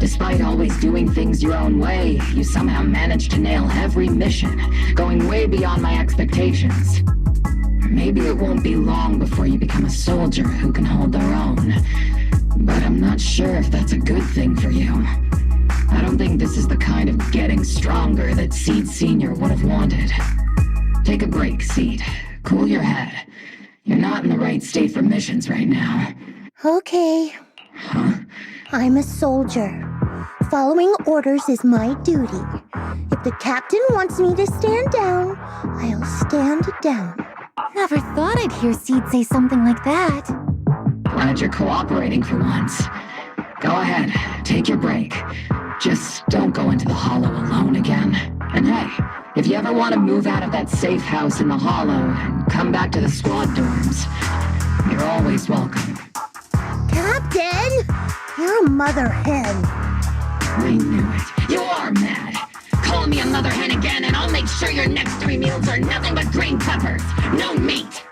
Despite always doing things your own way, you somehow managed to nail every mission, going way beyond my expectations. Maybe it won't be long before you become a soldier who can hold their own. But I'm not sure if that's a good thing for you. I don't think this is the kind of getting stronger that Seed Sr. would have wanted. Take a break, Seed. Cool your head. You're not in the right state for missions right now. Okay. Huh? I'm a soldier. Following orders is my duty. If the captain wants me to stand down, I'll stand down. Never thought I'd hear Seed say something like that. Glad you're cooperating for once. Go ahead, take your break. Just don't go into the hollow alone again. And hey, if you ever want to move out of that safe house in the Hollow and come back to the squad dorms, you're always welcome. Captain! You're a mother hen. We knew it. You are mad. Call me a mother hen again and I'll make sure your next 3 meals are nothing but green peppers. No meat.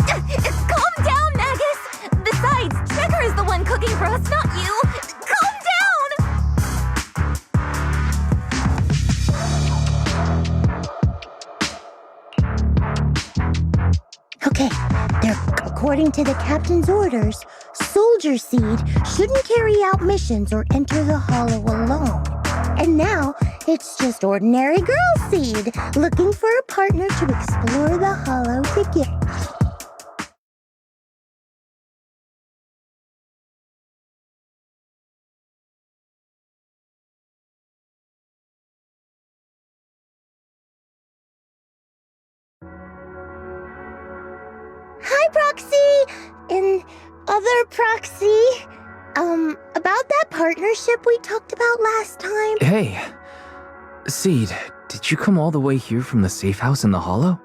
Calm down, Magus! Besides, Trigger is the one cooking for us, not you! Calm down! Okay, according to the captain's orders, Soldier Seed shouldn't carry out missions or enter the Hollow alone. And now, it's just ordinary Girl Seed, looking for a partner to explore the Hollow together. Hi, Proxy! And other Proxy. About that partnership we talked about last time. Hey, Seed, did you come all the way here from the safe house in the Hollow?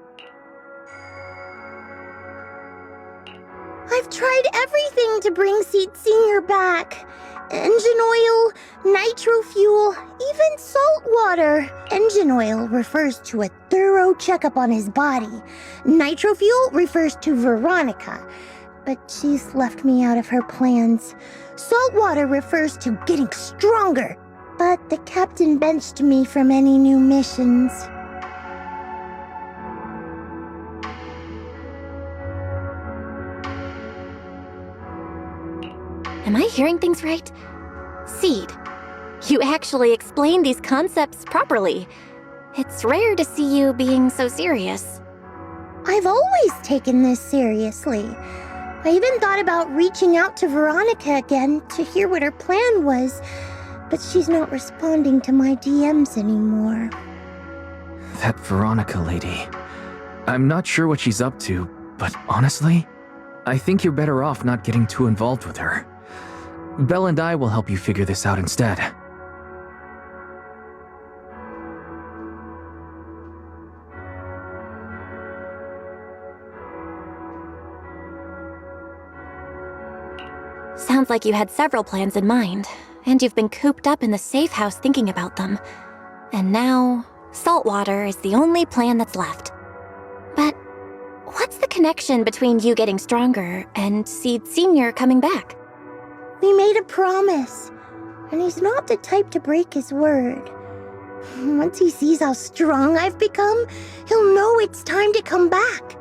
I've tried everything to bring Seed Senior back. Engine oil, nitro fuel, even salt water. Engine oil refers to a thorough checkup on his body. Nitro fuel refers to Veronica, but she's left me out of her plans. Salt water refers to getting stronger, but the captain benched me from any new missions. Am I hearing things right? Seed, you actually explain these concepts properly. It's rare to see you being so serious. I've always taken this seriously. I even thought about reaching out to Veronica again to hear what her plan was, but she's not responding to my DMs anymore. That Veronica lady. I'm not sure what she's up to, but honestly, I think you're better off not getting too involved with her. Belle and I will help you figure this out instead. Sounds like you had several plans in mind, and you've been cooped up in the safe house thinking about them. And now, saltwater is the only plan that's left. But what's the connection between you getting stronger and Seed Senior coming back? We made a promise, and he's not the type to break his word. Once he sees how strong I've become, he'll know it's time to come back.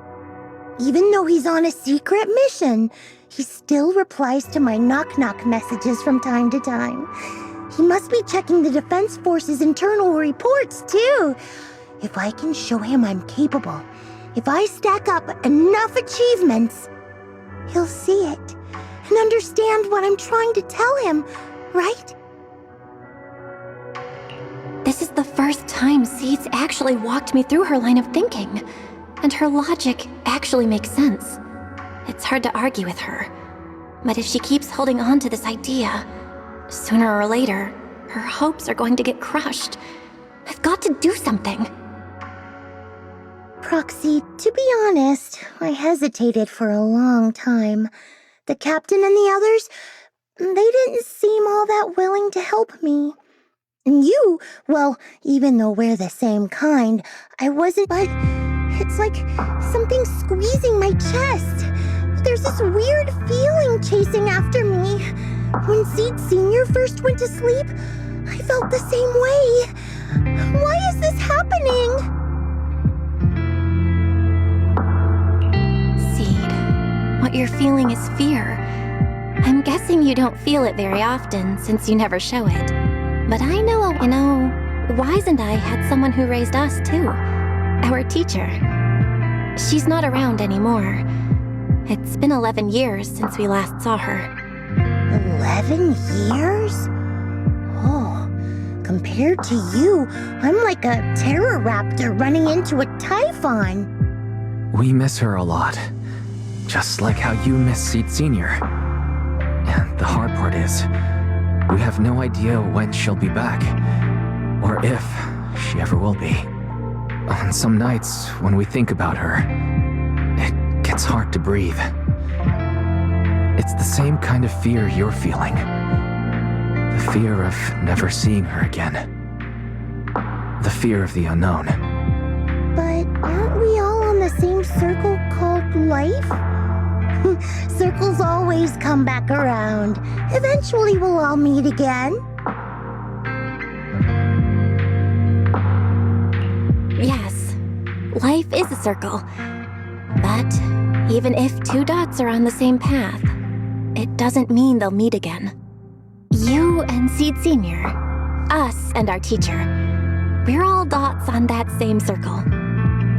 Even though he's on a secret mission, he still replies to my knock-knock messages from time to time. He must be checking the Defense Force's internal reports, too. If I can show him I'm capable, if I stack up enough achievements, he'll see it and understand what I'm trying to tell him, right? This is the first time Seed's actually walked me through her line of thinking, and her logic actually makes sense. It's hard to argue with her, but if she keeps holding on to this idea, sooner or later, her hopes are going to get crushed. I've got to do something. Proxy, to be honest, I hesitated for a long time. The captain and the others, they didn't seem all that willing to help me. And you, well, even though we're the same kind, I wasn't, but it's like something squeezing my chest. There's this weird feeling chasing after me. When Seed Senior first went to sleep, I felt the same way. Why is this happening? Seed, what you're feeling is fear. I'm guessing you don't feel it very often since you never show it. But I know, Wise and I had someone who raised us too. Our teacher. She's not around anymore. It's been 11 years since we last saw her. 11 years? Oh, compared to you, I'm like a terror raptor running into a typhon. We miss her a lot. Just like how you miss Seed Senior. And the hard part is, we have no idea when she'll be back. Or if she ever will be. On some nights, when we think about her, it gets hard to breathe. It's the same kind of fear you're feeling. The fear of never seeing her again. The fear of the unknown. But aren't we all on the same circle called life? Circles always come back around. Eventually we'll all meet again. Yes, life is a circle. But even if two dots are on the same path, it doesn't mean they'll meet again. You and Seed Senior, us and our teacher, we're all dots on that same circle.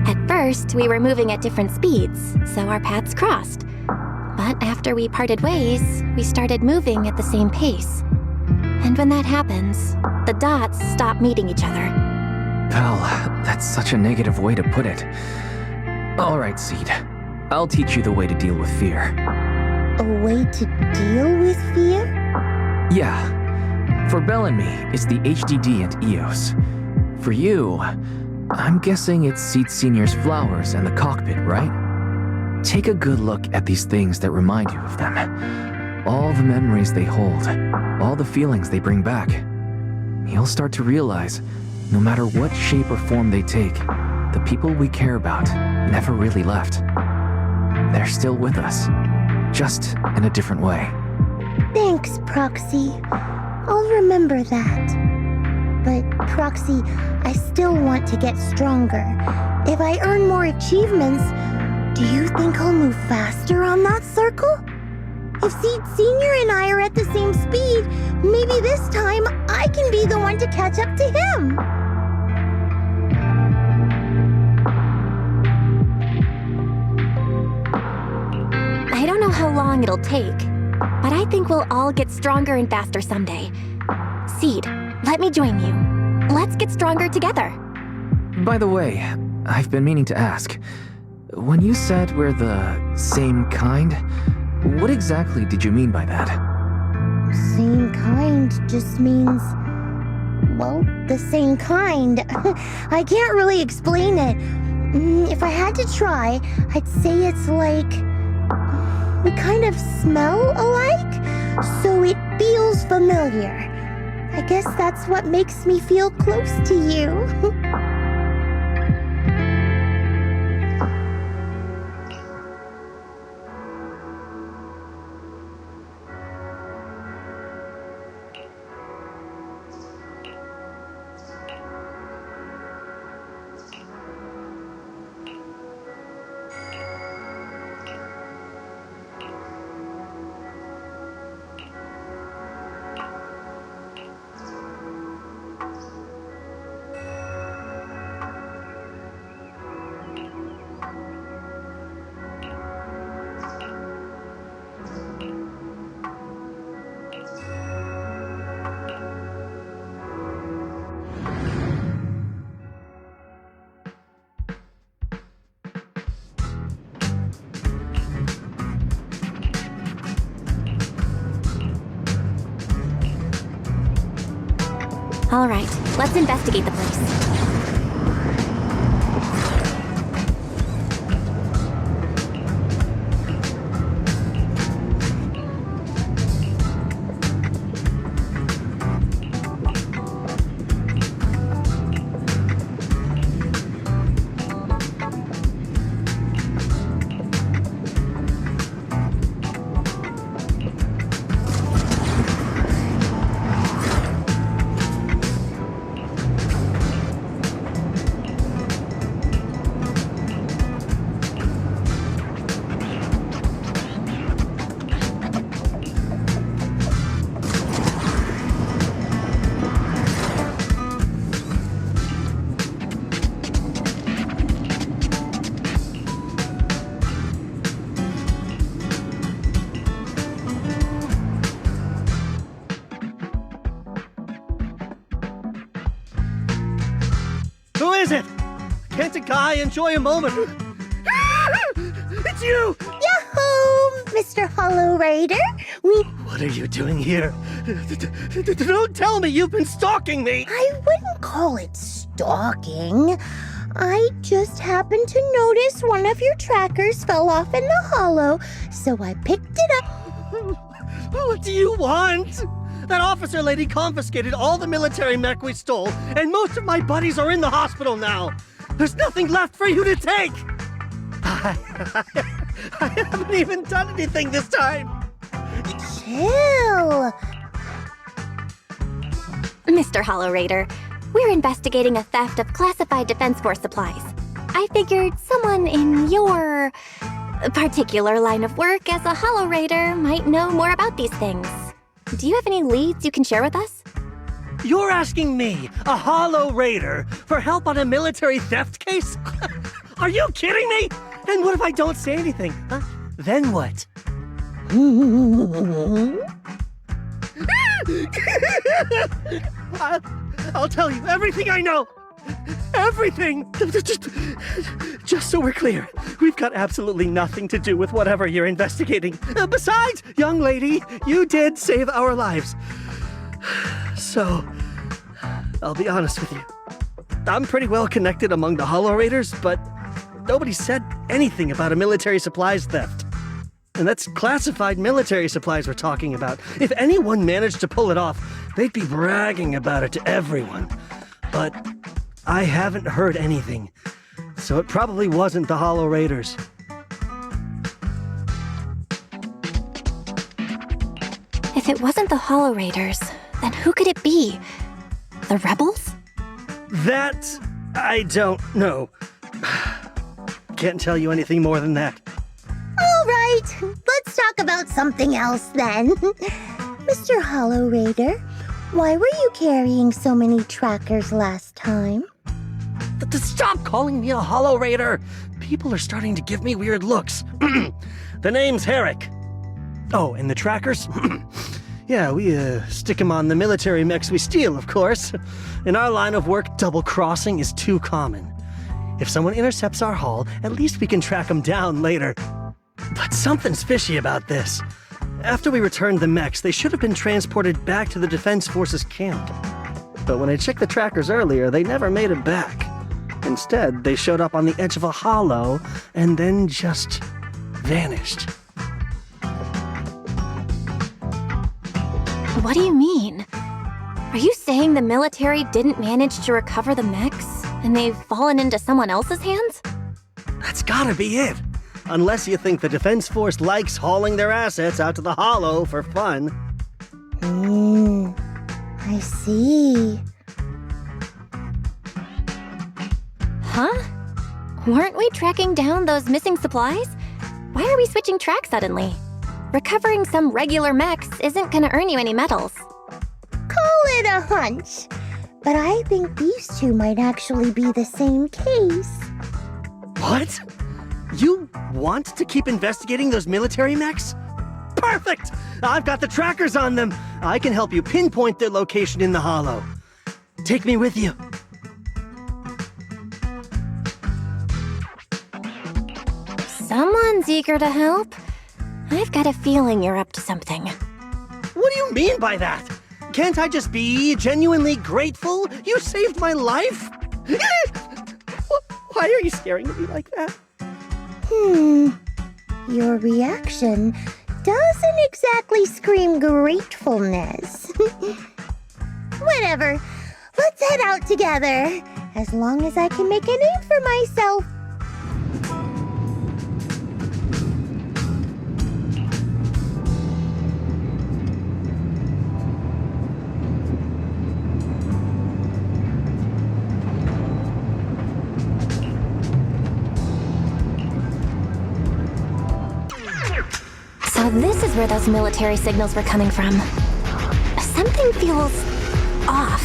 At first, we were moving at different speeds, so our paths crossed. But after we parted ways, we started moving at the same pace. And when that happens, the dots stop meeting each other. Belle, that's such a negative way to put it. Alright, Seed. I'll teach you the way to deal with fear. A way to deal with fear? Yeah. For Belle and me, it's the HDD and EOS. For you, I'm guessing it's Seed Senior's flowers and the cockpit, right? Take a good look at these things that remind you of them. All the memories they hold, all the feelings they bring back. You'll start to realize, no matter what shape or form they take, the people we care about never really left. They're still with us, just in a different way. Thanks, Proxy. I'll remember that. But, Proxy, I still want to get stronger. If I earn more achievements, do you think I'll move faster on that circle? If Seed Senior and I are at the same speed, maybe this time I can be the one to catch up to him. I don't know how long it'll take, but I think we'll all get stronger and faster someday. Seed, let me join you. Let's get stronger together. By the way, I've been meaning to ask. When you said we're the same kind, what exactly did you mean by that? Same kind just means, well, the same kind. I can't really explain it. If I had to try, I'd say it's like we kind of smell alike, so it feels familiar. I guess that's what makes me feel close to you. All right, let's investigate the place. Who is it? Can't a guy enjoy a moment? It's you! Yahoo, Mr. Hollow Rider. What are you doing here? Don't tell me you've been stalking me! I wouldn't call it stalking. stalking. I just happened to notice one of your trackers fell off in the hollow, so I picked it up. What do you want? That officer lady confiscated all the military mech we stole, and most of my buddies are in the hospital now. There's nothing left for you to take. I haven't even done anything this time. Chill. Mr. Hollow Raider, we're investigating a theft of classified Defense Force supplies. I figured someone in your particular line of work as a Hollow Raider might know more about these things. Do you have any leads you can share with us? You're asking me, a Hollow Raider, for help on a military theft case? Are you kidding me? And what if I don't say anything? Huh? Then what? I'll tell you everything I know. Everything. Just so we're clear, we've got absolutely nothing to do with whatever you're investigating. Besides, young lady, you did save our lives. So, I'll be honest with you. I'm pretty well connected among the Hollow Raiders, but nobody said anything about a military supplies theft. And that's classified military supplies we're talking about. If anyone managed to pull it off, they'd be bragging about it to everyone. But I haven't heard anything, so it probably wasn't the Hollow Raiders. If it wasn't the Hollow Raiders, then who could it be? The rebels? That I don't know. Can't tell you anything more than that. All right, let's talk about something else then. Mr. Hollow Raider, why were you carrying so many trackers last time? Stop calling me a Hollow Raider! People are starting to give me weird looks. The name's Herrick. Oh, and the trackers? Yeah, we stick them on the military mechs we steal, of course. In our line of work, double-crossing is too common. If someone intercepts our haul, at least we can track them down later. But something's fishy about this. After we returned the mechs, they should have been transported back to the Defense Forces camp. But when I checked the trackers earlier, they never made it back. Instead, they showed up on the edge of a hollow and then just vanished. What do you mean? Are you saying the military didn't manage to recover the mechs, and they've fallen into someone else's hands? That's gotta be it. Unless you think the Defense Force likes hauling their assets out to the hollow for fun. I see. Huh? Weren't we tracking down those missing supplies? Why are we switching track suddenly? Recovering some regular mechs isn't gonna earn you any medals. Call it a hunch. But I think these two might actually be the same case. What? You want to keep investigating those military mechs? Perfect! I've got the trackers on them. I can help you pinpoint their location in the hollow. Take me with you. Someone's eager to help. I've got a feeling you're up to something. What do you mean by that? Can't I just be genuinely grateful? You saved my life? Why are you staring at me like that? Your reaction doesn't exactly scream gratefulness. Whatever. Let's head out together. As long as I can make a name for myself. So this is where those military signals were coming from. Something feels off.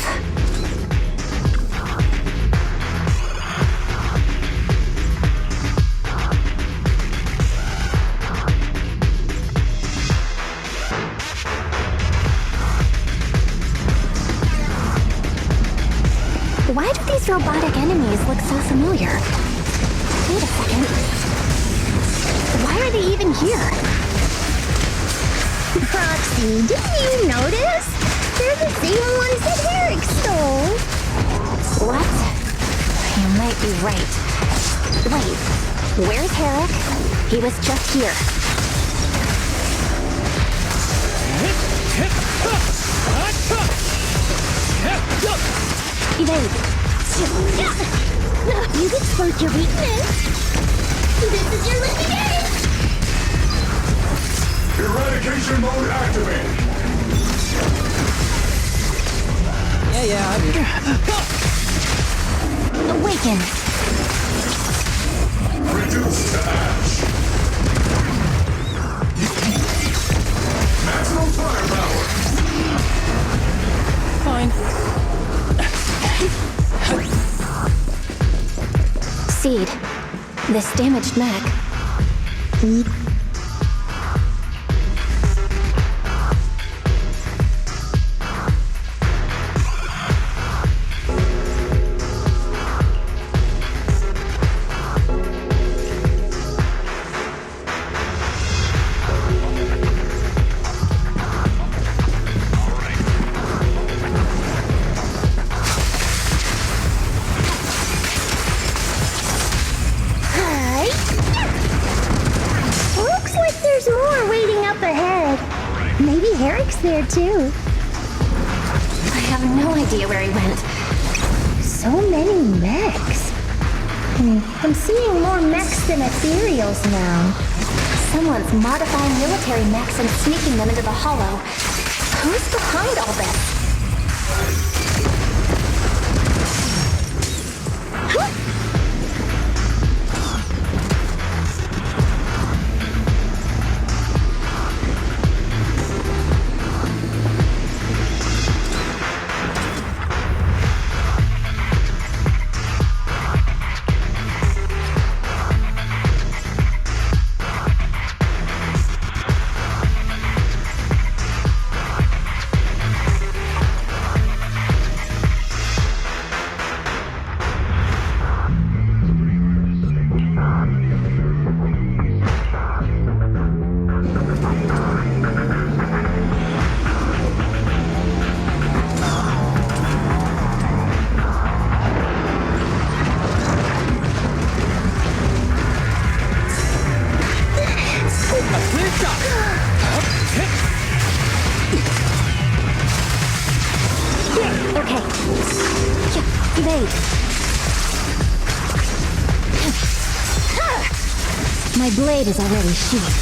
Why do these robotic enemies look so familiar? Wait a second. Why are they even here? Proxy, didn't you notice? They're the same ones that Herrick stole. What? might be right. Wait, where's Herrick? He was just here. Evade. You've exposed your weakness. This is your living end. Eradication mode activated. Awaken. Reduce to ash. Maximum firepower. Seed. This damaged mech. Looks like there's more waiting up ahead. Maybe Herrick's there too. I have no idea where he went. So many mechs. I'm seeing more mechs than ethereals now. Someone's modifying military mechs and sneaking them into the Hollow. Who's behind all this? Okay. Evade. My blade is already sheathed.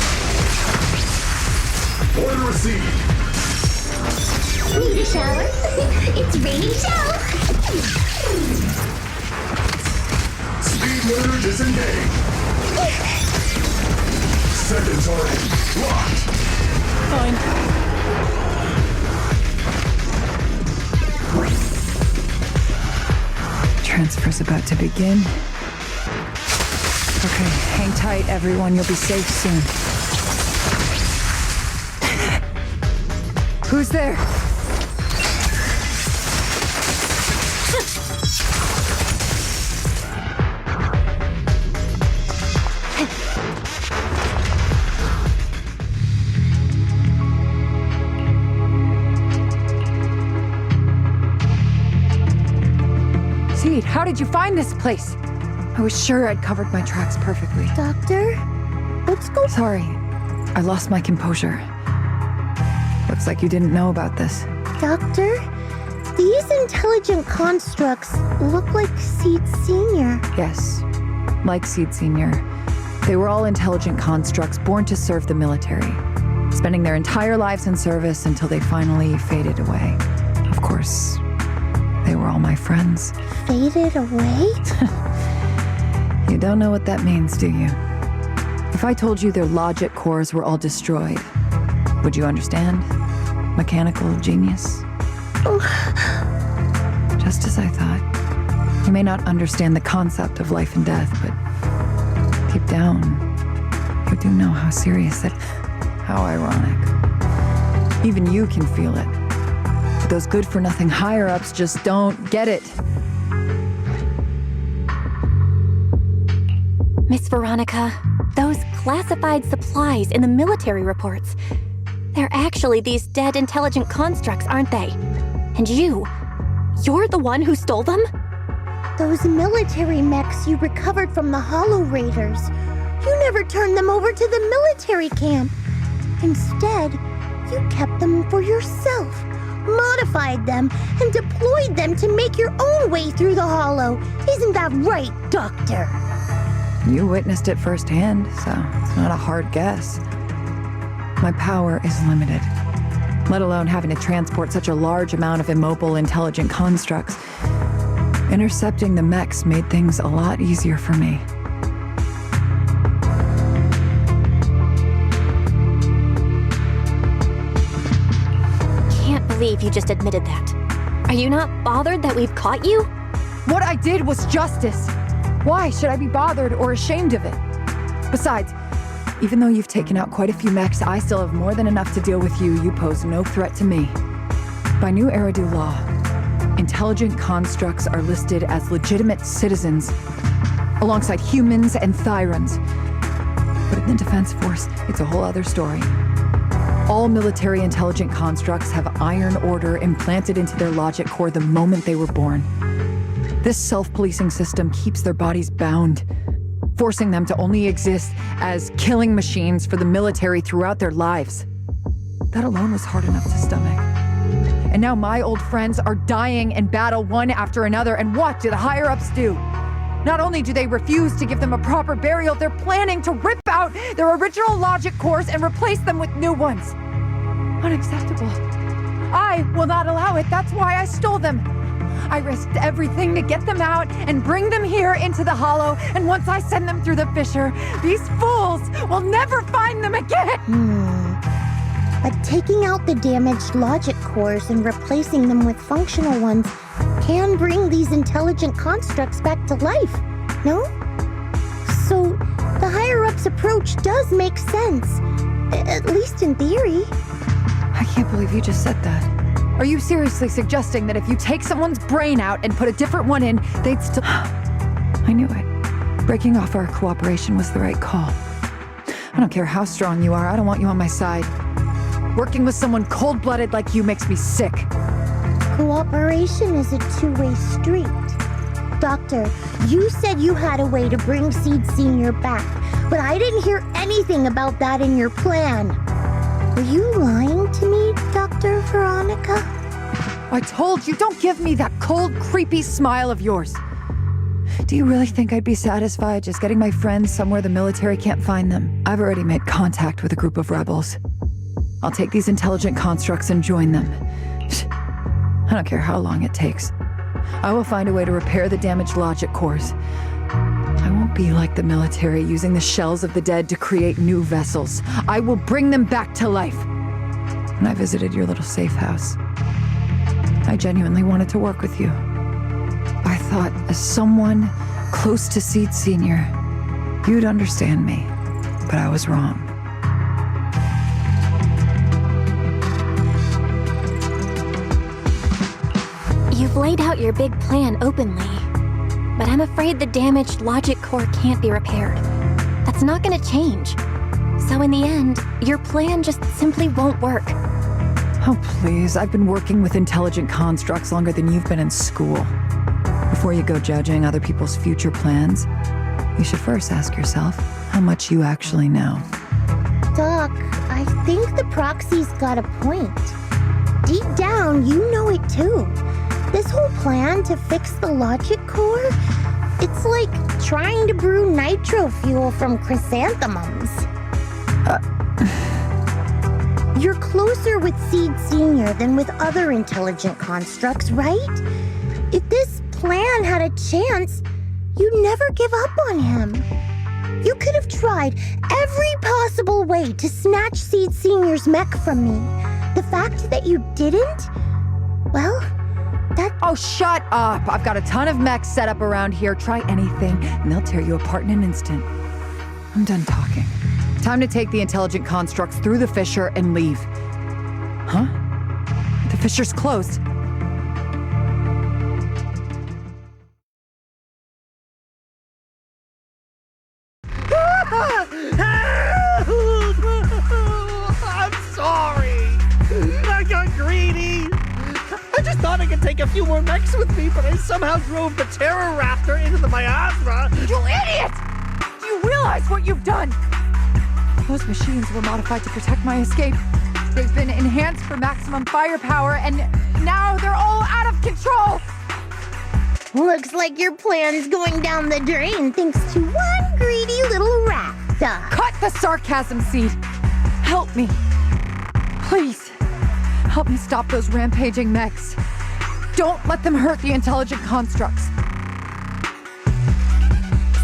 Order received. Need a shower? It's raining shower. Speed loader disengaged. Second turret locked. Transfer's about to begin. Okay, hang tight, everyone. You'll be safe soon. Who's there? Seed, how did you find this place? I was sure I'd covered my tracks perfectly. Doctor? What's going on? Sorry, I lost my composure. Looks like you didn't know about this. Doctor? These intelligent constructs look like Seed Senior. Yes, like Seed Senior. They were all intelligent constructs born to serve the military, spending their entire lives in service until they finally faded away. Of course, they were all my friends. Faded away? You don't know what that means, do you? If I told you their logic cores were all destroyed, would you understand? Mechanical genius? Just as I thought. You may not understand the concept of life and death, but deep down, you do know how serious it is. How ironic. Even you can feel it. But those good-for-nothing higher-ups just don't get it. Miss Veronica, those classified supplies in the military reports, they're actually these dead intelligent constructs, aren't they? And you're the one who stole them? Those military mechs you recovered from the Hollow Raiders. You never turned them over to the military camp. Instead, you kept them for yourself, modified them, and deployed them to make your own way through the Hollow. Isn't that right, Doctor? You witnessed it firsthand, so it's not a hard guess. My power is limited, let alone having to transport such a large amount of immobile, intelligent constructs. Intercepting the mechs made things a lot easier for me. Can't believe you just admitted that. Are you not bothered that we've caught you? What I did was justice. Why should I be bothered or ashamed of it? Besides, even though you've taken out quite a few mechs, I still have more than enough to deal with you. You pose no threat to me. By new Eridu law, intelligent constructs are listed as legitimate citizens, alongside humans and Thyrans. But in the Defense Force, it's a whole other story. All military intelligent constructs have Iron Order implanted into their logic core the moment they were born. This self-policing system keeps their bodies bound, forcing them to only exist as killing machines for the military throughout their lives. That alone was hard enough to stomach. And now my old friends are dying in battle one after another, and what do the higher-ups do? Not only do they refuse to give them a proper burial, they're planning to rip out their original logic cores and replace them with new ones. Unacceptable. I will not allow it. That's why I stole them. I risked everything to get them out and bring them here into the Hollow, and once I send them through the fissure, these fools will never find them again! But taking out the damaged logic cores and replacing them with functional ones can bring these intelligent constructs back to life, no? So, the higher-ups approach does make sense, at least in theory. I can't believe you just said that. Are you seriously suggesting that if you take someone's brain out and put a different one in, they'd still... I knew it. Breaking off our cooperation was the right call. I don't care how strong you are, I don't want you on my side. Working with someone cold-blooded like you makes me sick. Cooperation is a two-way street. Doctor, you said you had a way to bring Seed Sr. back, but I didn't hear anything about that in your plan. Were you lying to me, Dr. Veronica? I told you, don't give me that cold, creepy smile of yours. Do you really think I'd be satisfied just getting my friends somewhere the military can't find them? I've already made contact with a group of rebels. I'll take these intelligent constructs and join them. I don't care how long it takes. I will find a way to repair the damaged logic cores. I won't be like the military, using the shells of the dead to create new vessels. I will bring them back to life. When I visited your little safe house, I genuinely wanted to work with you. I thought, as someone close to Seed Sr., you'd understand me, but I was wrong. You've laid out your big plan openly, but I'm afraid the damaged logic core can't be repaired. That's not gonna change. So in the end, your plan just simply won't work. Oh, please. I've been working with intelligent constructs longer than you've been in school. Before you go judging other people's future plans, you should first ask yourself how much you actually know. Doc, I think the proxy's got a point. Deep down, you know it too. This whole plan to fix the logic core, it's like trying to brew nitro fuel from chrysanthemums. You're closer with Seed Sr. than with other intelligent constructs, right? If this plan had a chance, you'd never give up on him. You could have tried every possible way to snatch Seed Sr.'s mech from me. The fact that you didn't, well, that... Oh, shut up! I've got a ton of mechs set up around here. Try anything, and they'll tear you apart in an instant. I'm done talking. Time to take the intelligent constructs through the fissure and leave. Huh? The fissure's closed. I'm sorry. I got greedy. I just thought I could take take a few more mechs with me, but I somehow drove the Terror Raptor into the miasma. You idiot! Do you realize what you've done? Those machines were modified to protect my escape. They've been enhanced for maximum firepower, and now they're all out of control! Looks like your plan's going down the drain thanks to one greedy little rat. Cut the sarcasm, Seed! Help me. Please. Help me stop those rampaging mechs. Don't let them hurt the intelligent constructs.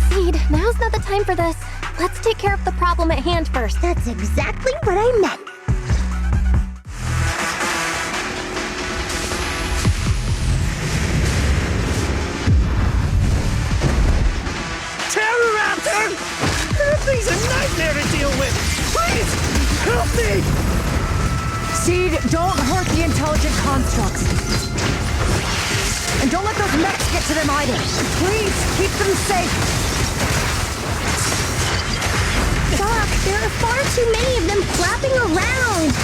Seed, now's not the time for this. Let's take care of the problem at hand first. That's exactly what I meant. Terror Raptor! That thing's a nightmare to deal with! Please, help me! Seed, don't hurt the intelligent constructs. And don't let those mechs get to them either. Please, keep them safe. Doc, there are far too many of them flapping around.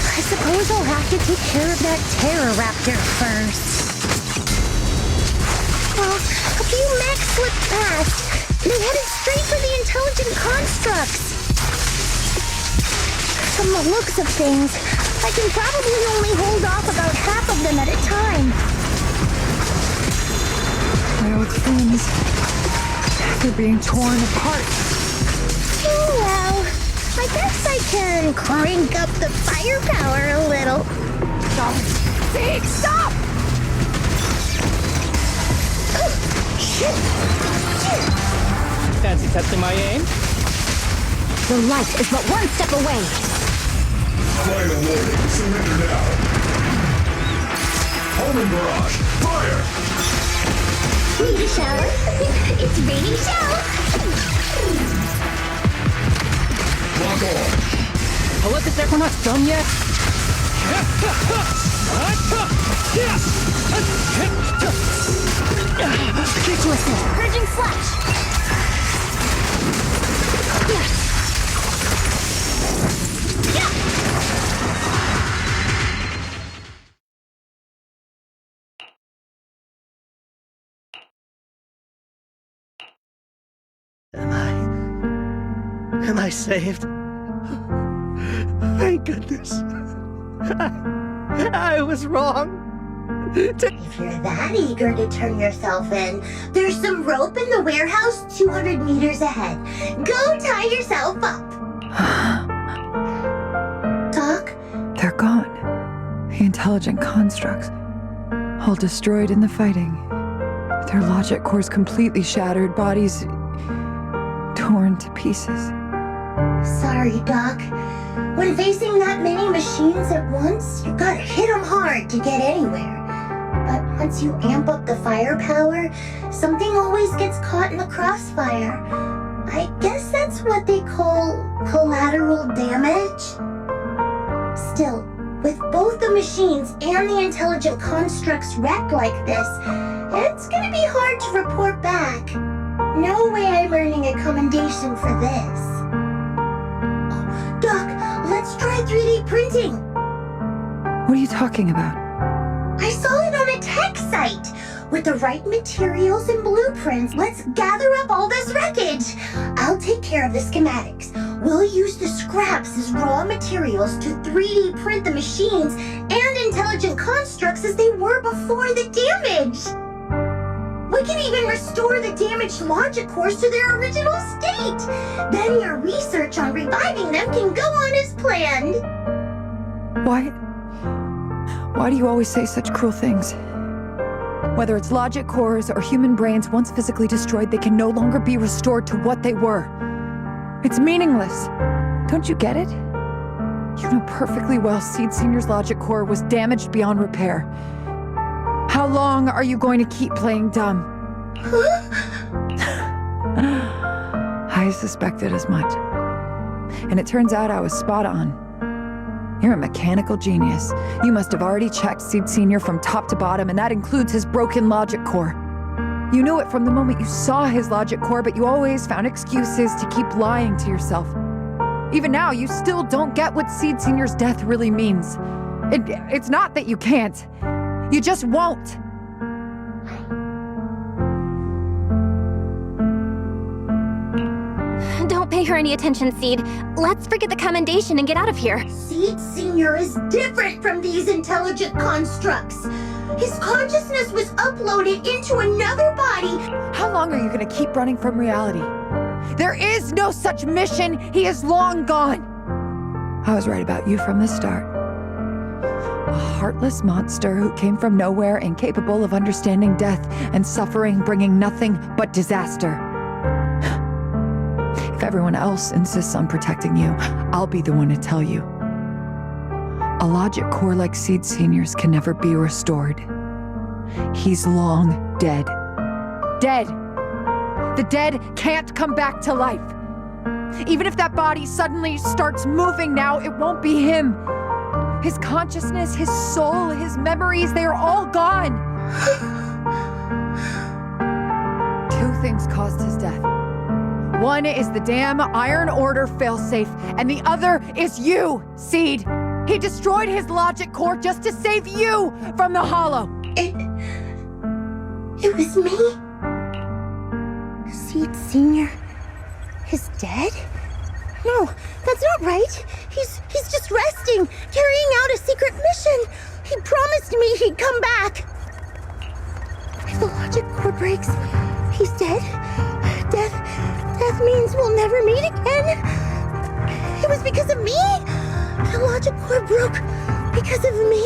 I suppose I'll have to take care of that Terror Raptor first. Well, a few mechs slipped past. They headed straight for the intelligent constructs. From the looks of things, I can probably only hold off about half of them at a time. My old friends, they're being torn apart. Oh, well, I guess I can crank up the firepower a little. Stop! Seed, stop! Fancy testing my aim? The light is but one step away. Final warning, surrender now. Homing barrage, fire! Need a shower? It's raining shower. Lock on. Hello, is everyone not done yet? Key twisted. Purging slash. Am I saved? Thank goodness. I was wrong. If you're that eager to turn yourself in, there's some rope in the warehouse 200 meters ahead. Go tie yourself up. Doc? They're gone. The intelligent constructs. All destroyed in the fighting. Their logic cores completely shattered, bodies torn to pieces. Sorry, Doc. When facing that many machines at once, you gotta hit them hard to get anywhere. But once you amp up the firepower, something always gets caught in the crossfire. I guess that's what they call collateral damage. Still, with both the machines and the intelligent constructs wrecked like this, it's gonna be hard to report back. No way I'm earning a commendation for this. Oh, Doc, let's try 3D printing. What are you talking about? I saw it on a tech site. With the right materials and blueprints, let's gather up all this wreckage. I'll take care of the schematics. We'll use the scraps as raw materials to 3D print the machines and intelligent constructs as they were before the damage. We can even restore the damaged logic cores to their original state. Then your research on reviving them can go on as planned. Why do you always say such cruel things? Whether it's logic cores or human brains once physically destroyed, they can no longer be restored to what they were. It's meaningless. Don't you get it? You know perfectly well Seed Senior's logic core was damaged beyond repair. How long are you going to keep playing dumb? I suspected as much. And it turns out I was spot on. You're a mechanical genius. You must have already checked Seed Senior from top to bottom, and that includes his broken logic core. You knew it from the moment you saw his logic core, but you always found excuses to keep lying to yourself. Even now, you still don't get what Seed Senior's death really means. It's not that you can't. You just won't. Don't pay her any attention, Seed. Let's forget the commendation and get out of here. Seed Senior is different from these intelligent constructs. His consciousness was uploaded into another body. How long are you gonna keep running from reality? There is no such mission. He is long gone. I was right about you from the start. A heartless monster who came from nowhere, incapable of understanding death and suffering, bringing nothing but disaster. If everyone else insists on protecting you, I'll be the one to tell you. A logic core like Seed Senior's can never be restored. He's long dead. Dead! The dead can't come back to life. Even if that body suddenly starts moving now, it won't be him. His consciousness, his soul, his memories, they are all gone. Two things caused his death. One is the damn Iron Order failsafe, and the other is you, Seed. He destroyed his logic core just to save you from the Hollow. It was me? Seed Senior is dead? No, that's not right. He's just resting, carrying out a secret mission. He promised me he'd come back. If the logic core breaks, he's dead. Death means we'll never meet again. It was because of me. The logic core broke because of me.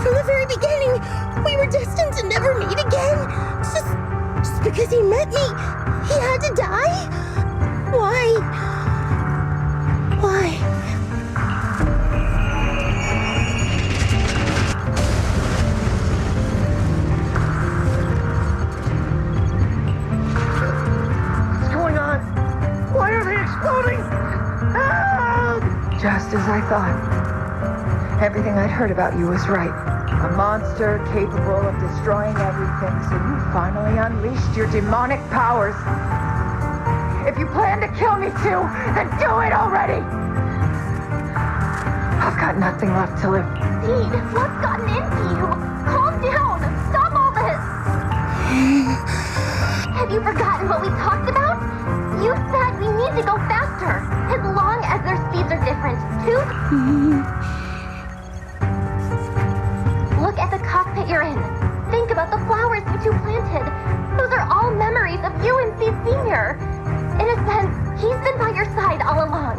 From the very beginning, we were destined to never meet again. Just because he met me, he had to die? Why? What's going on? Why are they exploding? Help! Just as I thought. Everything I'd heard about you was right. A monster capable of destroying everything, so you finally unleashed your demonic powers. If you plan to kill me too, then do it already! I've got nothing left to live. Seed, what's gotten into you? Calm down! Stop all this! Have you forgotten what we talked about? You said we need to go faster, as long as their speeds are different, too. Look at the cockpit you're in. Think about the flowers you two planted. Those are all memories of you and Seed Senior. In a sense, he's been by your side all along.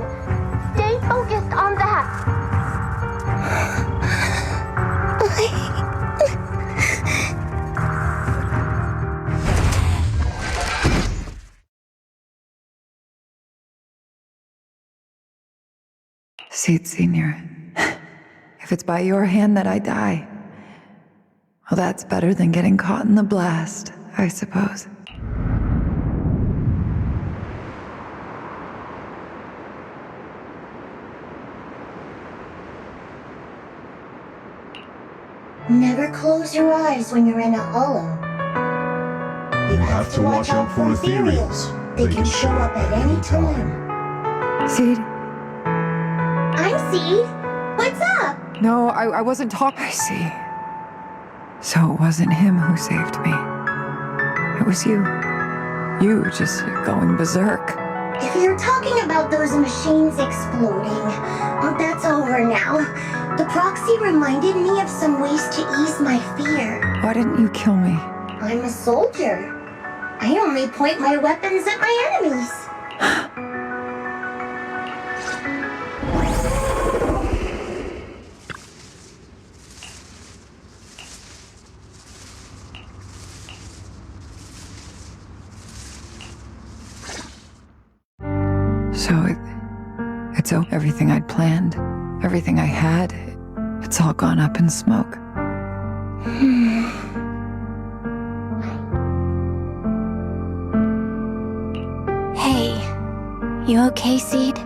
Stay focused on that. Seed Senior, if it's by your hand that I die, well, that's better than getting caught in the blast, I suppose. Never close your eyes when you're in a hollow. You have to watch out for ethereals. They can show up at any time. Seed? I'm Seed. What's up? No, I wasn't talking. I see. So it wasn't him who saved me. It was you. You just going berserk. If you're talking about those machines exploding, that's over now. The proxy reminded me of some ways to ease my fear. Why didn't you kill me? I'm a soldier. I only point my weapons at my enemies. So it's everything I'd planned, everything I had, it's all gone up in smoke. Hey, you okay, Seed?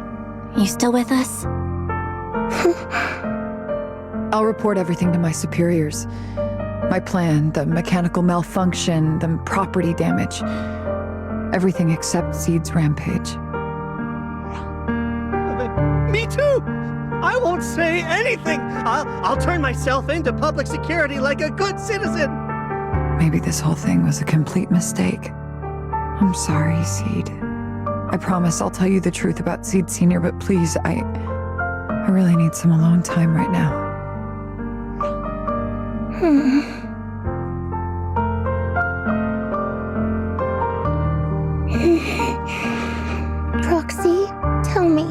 You still with us? I'll report everything to my superiors. My plan, the mechanical malfunction, the property damage. Everything except Seed's rampage. Me Me too! I won't say anything! I'll turn myself into public security like a good citizen! Maybe this whole thing was a complete mistake. I'm sorry, Seed. I promise I'll tell you the truth about Seed Sr., but please, I really need some alone time right now. Proxy, tell me.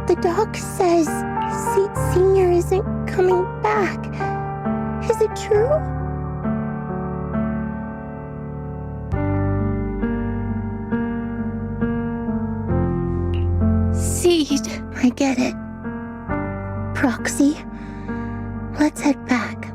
The doc says Seed Sr. isn't coming back. Is it true? Seed. I get it. Proxy, let's head back.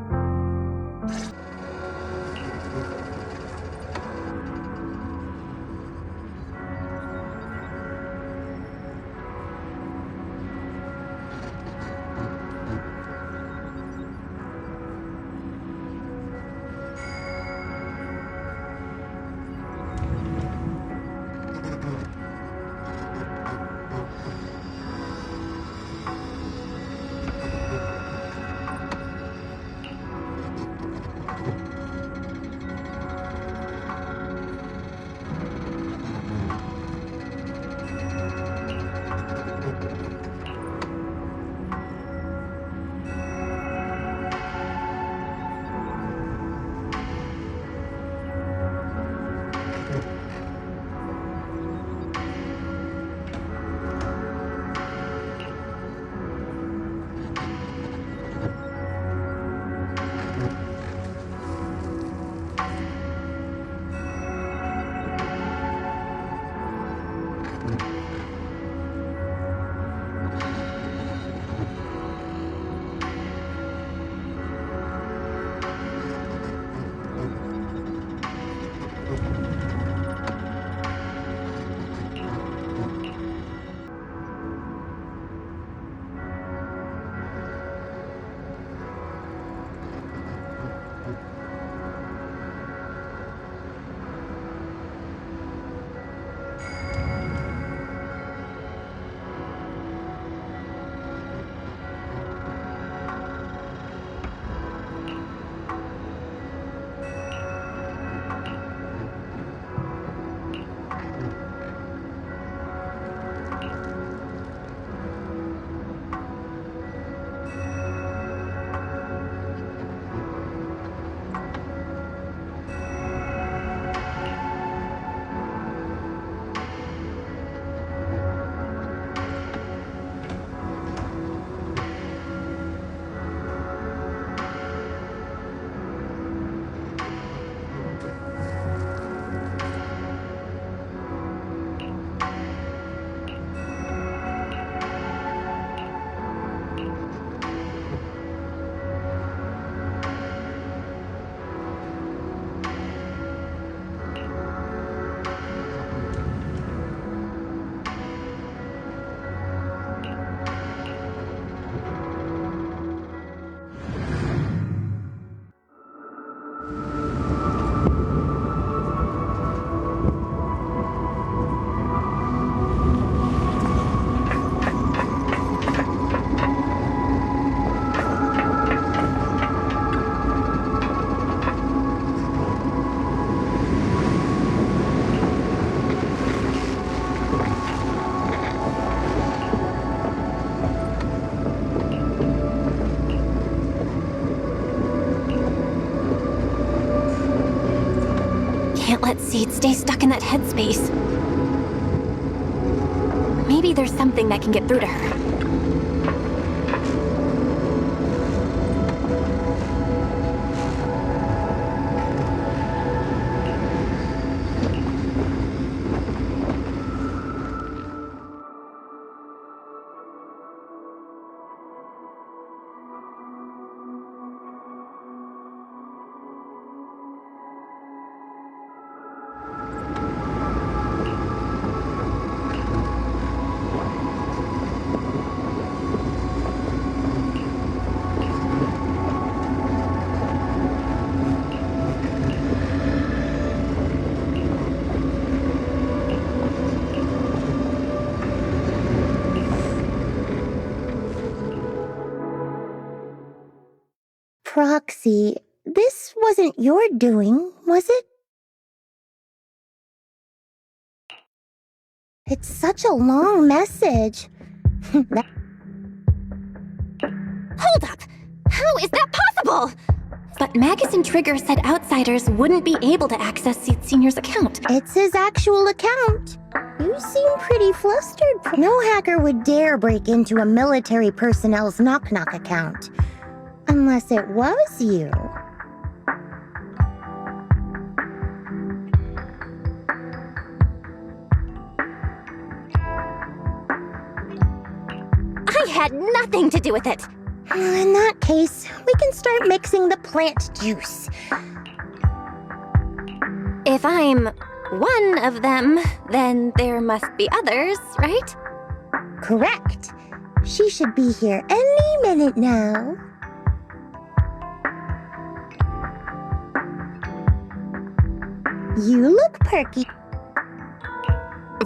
Can't let Seed stay stuck in that headspace. Maybe there's something that can get through to her. Proxy, this wasn't your doing, was it? It's such a long message. Hold up! How is that possible? But Magus and Trigger said outsiders wouldn't be able to access Seed Senior's account. It's his actual account. You seem pretty flustered. No hacker would dare break into a military personnel's knock-knock account. Unless it was you. I had nothing to do with it. In that case, we can start mixing the plant juice. If I'm one of them, then there must be others, right? Correct. She should be here any minute now. You look perky.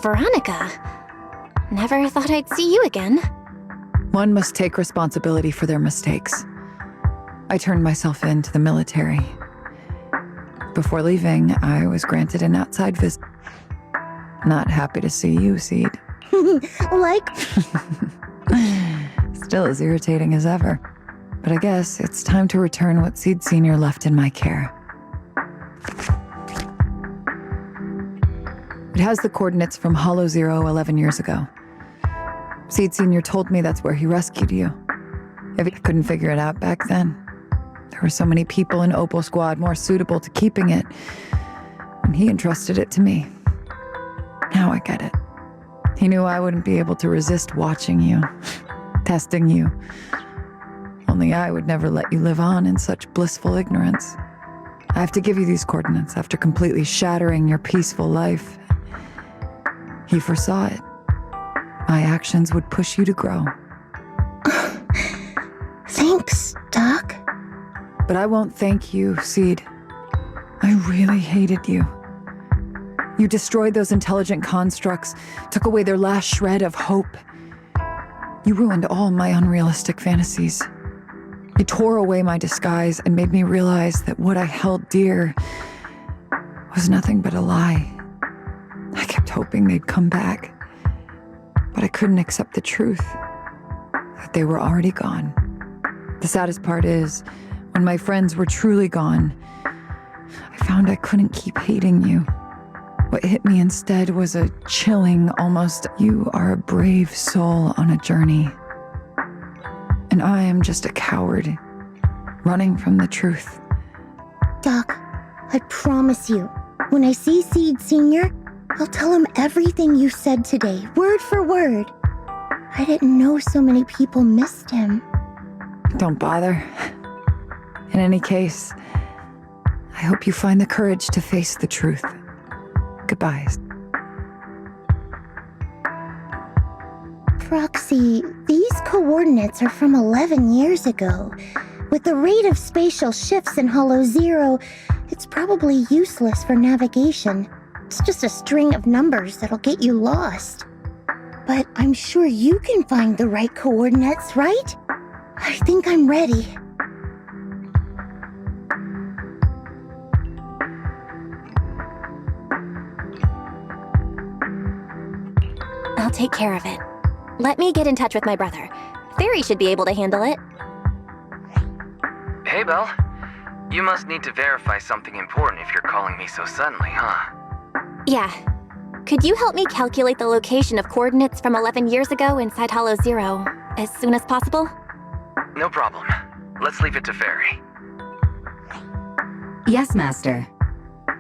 Veronica, never thought I'd see you again. One must take responsibility for their mistakes. I turned myself in to the military. Before leaving, I was granted an outside visit. Not happy to see you, Seed. Like? Still as irritating as ever. But I guess it's time to return what Seed Senior left in my care. It has the coordinates from Hollow Zero 11 years ago. Seed Senior told me that's where he rescued you. If he couldn't figure it out back then, there were so many people in Opal Squad more suitable to keeping it, and he entrusted it to me. Now I get it. He knew I wouldn't be able to resist watching you, testing you. Only I would never let you live on in such blissful ignorance. I have to give you these coordinates after completely shattering your peaceful life. He foresaw it. My actions would push you to grow. Thanks, Doc. But I won't thank you, Seed. I really hated you. You destroyed those intelligent constructs, took away their last shred of hope. You ruined all my unrealistic fantasies. You tore away my disguise and made me realize that what I held dear was nothing but a lie. I kept hoping they'd come back, but I couldn't accept the truth, that they were already gone. The saddest part is, when my friends were truly gone, I found I couldn't keep hating you. What hit me instead was a chilling, almost, you are a brave soul on a journey. And I am just a coward, running from the truth. Doc, I promise you, when I see Seed Senior, I'll tell him everything you said today, word for word. I didn't know so many people missed him. Don't bother. In any case, I hope you find the courage to face the truth. Goodbye. Proxy, these coordinates are from 11 years ago. With the rate of spatial shifts in Hollow Zero, it's probably useless for navigation. It's just a string of numbers that'll get you lost. But I'm sure you can find the right coordinates, right? I think I'm ready. I'll take care of it. Let me get in touch with my brother. Fairy should be able to handle it. Hey, Belle. You must need to verify something important if you're calling me so suddenly, huh? Yeah. Could you help me calculate the location of coordinates from 11 years ago inside Hollow Zero as soon as possible? No problem. Let's leave it to Fairy. Yes, Master.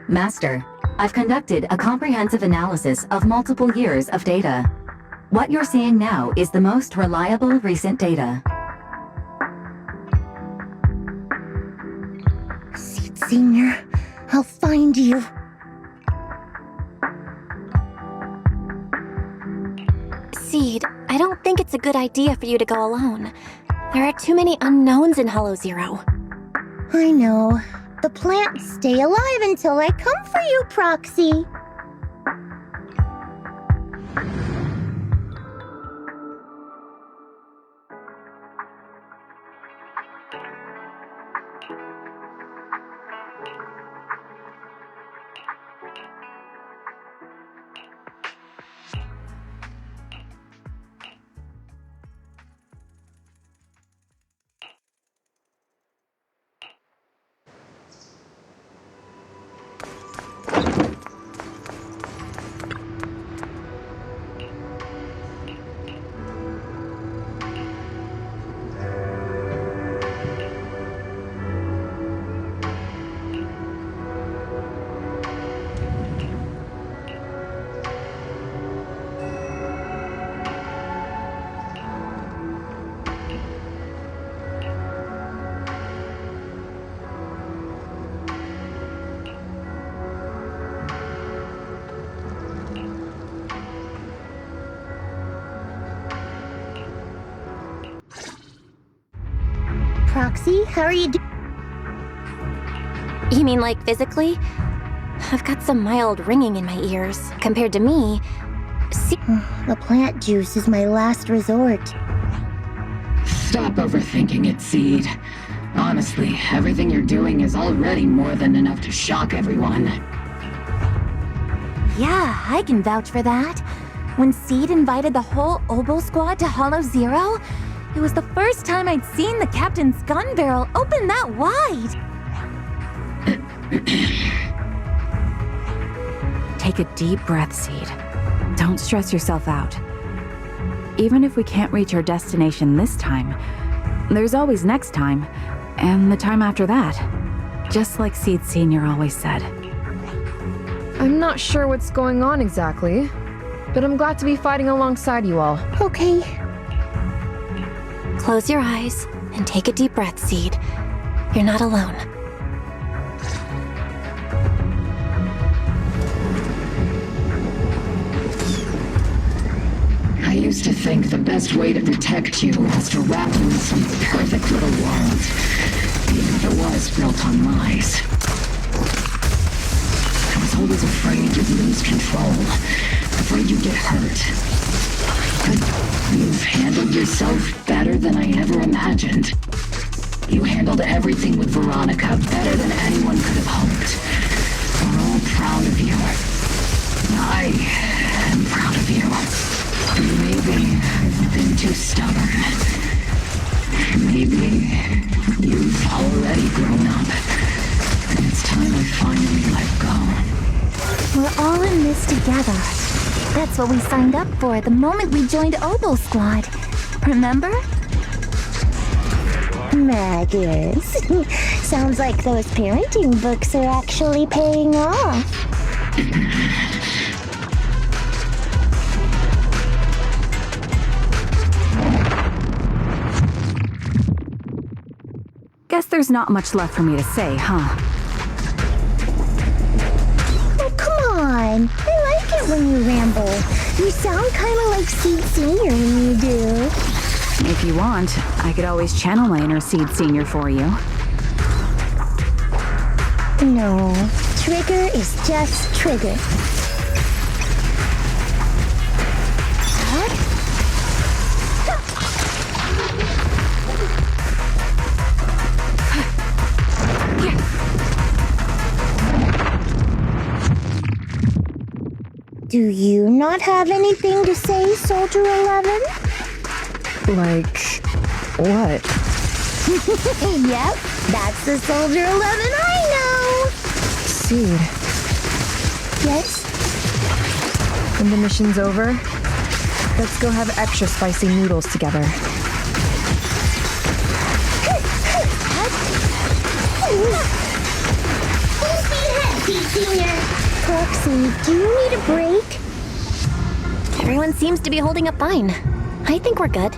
Master, I've conducted a comprehensive analysis of multiple years of data. What you're seeing now is the most reliable recent data. Seed Senior, I'll find you. Seed, I don't think it's a good idea for you to go alone. There are too many unknowns in Hollow Zero. I know. The plants stay alive until I come for you, Proxy. Proxy. How are you doing? You mean like physically? I've got some mild ringing in my ears. Compared to me, The plant juice is my last resort. Stop overthinking it, Seed. Honestly, everything you're doing is already more than enough to shock everyone. Yeah, I can vouch for that. When Seed invited the whole Oboe squad to Hollow Zero, it was the first time I'd seen the captain's gun barrel open that wide. Take a deep breath, Seed. Don't stress yourself out. Even if we can't reach our destination this time, there's always next time, and the time after that. Just like Seed Sr. always said. I'm not sure what's going on exactly, but I'm glad to be fighting alongside you all. Okay. close your eyes and take a deep breath, Seed. You're not alone. I used to think the best way to protect you was to wrap you in some perfect little world, even if it was built on lies. I was always afraid you'd lose control, afraid you'd get hurt. But you've handled yourself better than I ever imagined. You handled everything with Veronica better than anyone could have hoped. We're all proud of you. I am proud of you. Maybe I've been too stubborn. Maybe you've already grown up. And it's time I finally let go. We're all in this together. That's what we signed up for the moment we joined Oboe Squad. Remember? Magus. Sounds like those parenting books are actually paying off. Guess there's not much left for me to say, huh? Oh, come on. I like it when you ramble. You sound kind of like Seed Senior when you do. If you want, I could always channel my inner Seed Senior for you. No, Trigger is just Trigger. Do you not have anything to say, Soldier 11? Like, what? Yep, that's the Soldier 11 I know! Seed, Yes? when the mission's over, let's go have extra spicy noodles together. Full speed ahead, Seed Senior! Proxy, do you need a break? Everyone seems to be holding up fine. I think we're good.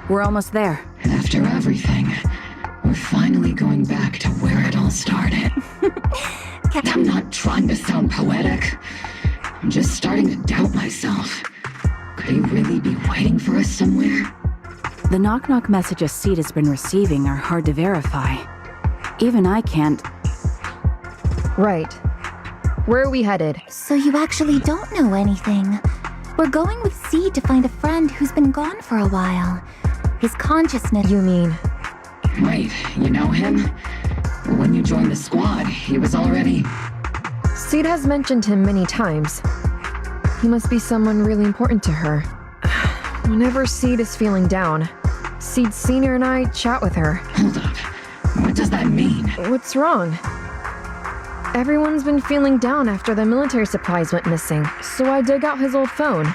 We're almost there. After everything, we're finally going back to where it all started. I'm not trying to sound poetic. I'm just starting to doubt myself. Could he really be waiting for us somewhere? The knock-knock messages Seed has been receiving are hard to verify. Even I can't. Right. Where are we headed? So you actually don't know anything. We're going with Seed to find a friend who's been gone for a while. His consciousness... You mean... Wait, you know him? When you joined the squad, he was already... Seed has mentioned him many times. He must be someone really important to her. Whenever Seed is feeling down, Seed Senior and I chat with her. Hold up. What does that mean? What's wrong? Everyone's been feeling down after the military supplies went missing, so I dug out his old phone.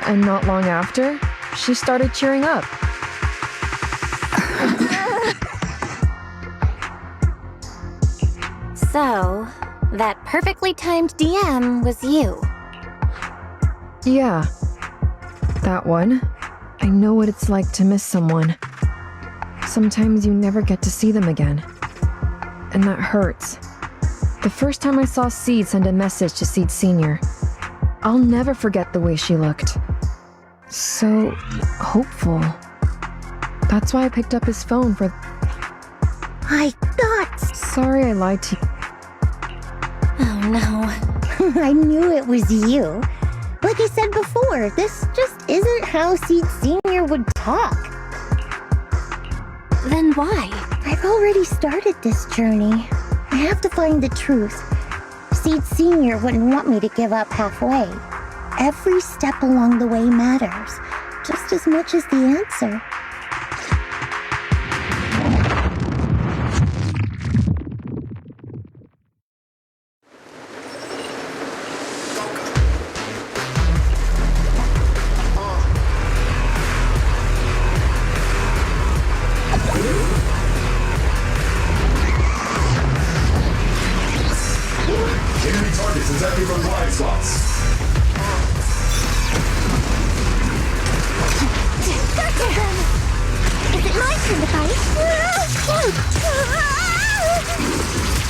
And not long after, she started cheering up. So, that perfectly timed DM was you. Yeah. That one. I know what it's like to miss someone. Sometimes you never get to see them again. And that hurts. The first time I saw Seed send a message to Seed Sr., I'll never forget the way she looked. So hopeful. That's why I picked up his phone for... I thought... Sorry I lied to you. Oh no. I knew it was you. Like I said before, this just isn't how Seed Sr. would talk. Then why? I've already started this journey. I have to find the truth. Seed Sr. wouldn't want me to give up halfway. Every step along the way matters, just as much as the answer. Enemy targets attacking from blind spots. Is it my turn to fight?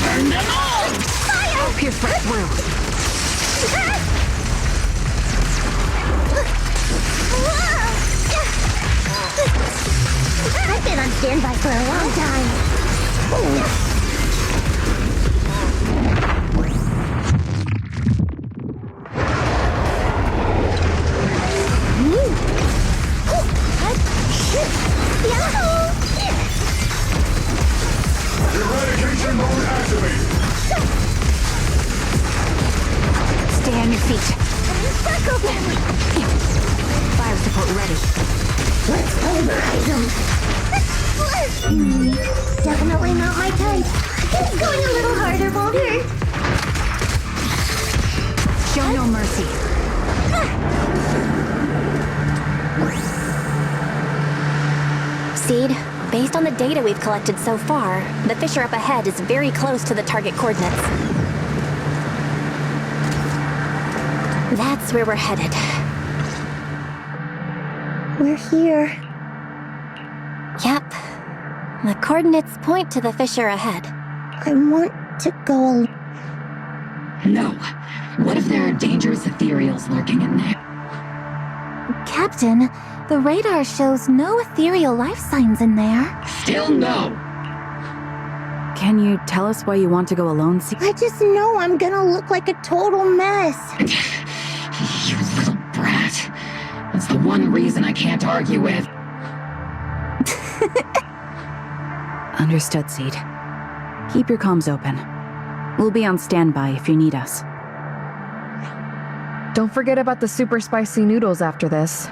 Turn them on! Fire! I'll pierce right through. I've been on standby for a long time. Eradication mode activated. Stay on your feet. Circle them! Fire support ready. Let's pulverize them. Definitely not my type. It's going a little harder, won't hurt. Show no mercy. Seed, based on the data we've collected so far, the fissure up ahead is very close to the target coordinates. That's where we're headed. We're here. Yep. The coordinates point to the fissure ahead. I want to go No. What if there are dangerous ethereals lurking in there? Captain, the radar shows no ethereal life signs in there. Still no. Can you tell us why you want to go alone, Seed? I just know I'm gonna look like a total mess. You little brat. That's the one reason I can't argue with. Understood, Seed. Keep your comms open. We'll be on standby if you need us. Don't forget about the super spicy noodles after this.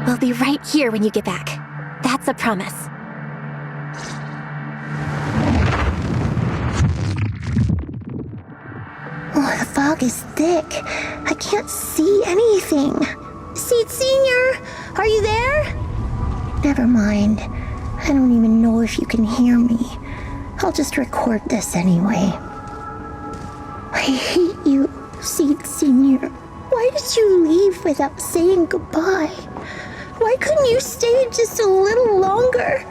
We'll be right here when you get back. That's a promise. Oh, the fog is thick. I can't see anything. Seed Sr., are you there? Never mind. I don't even know if you can hear me. I'll just record this anyway. I hate you, Seed Sr. Why did you leave without saying goodbye? Why couldn't you stay just a little longer?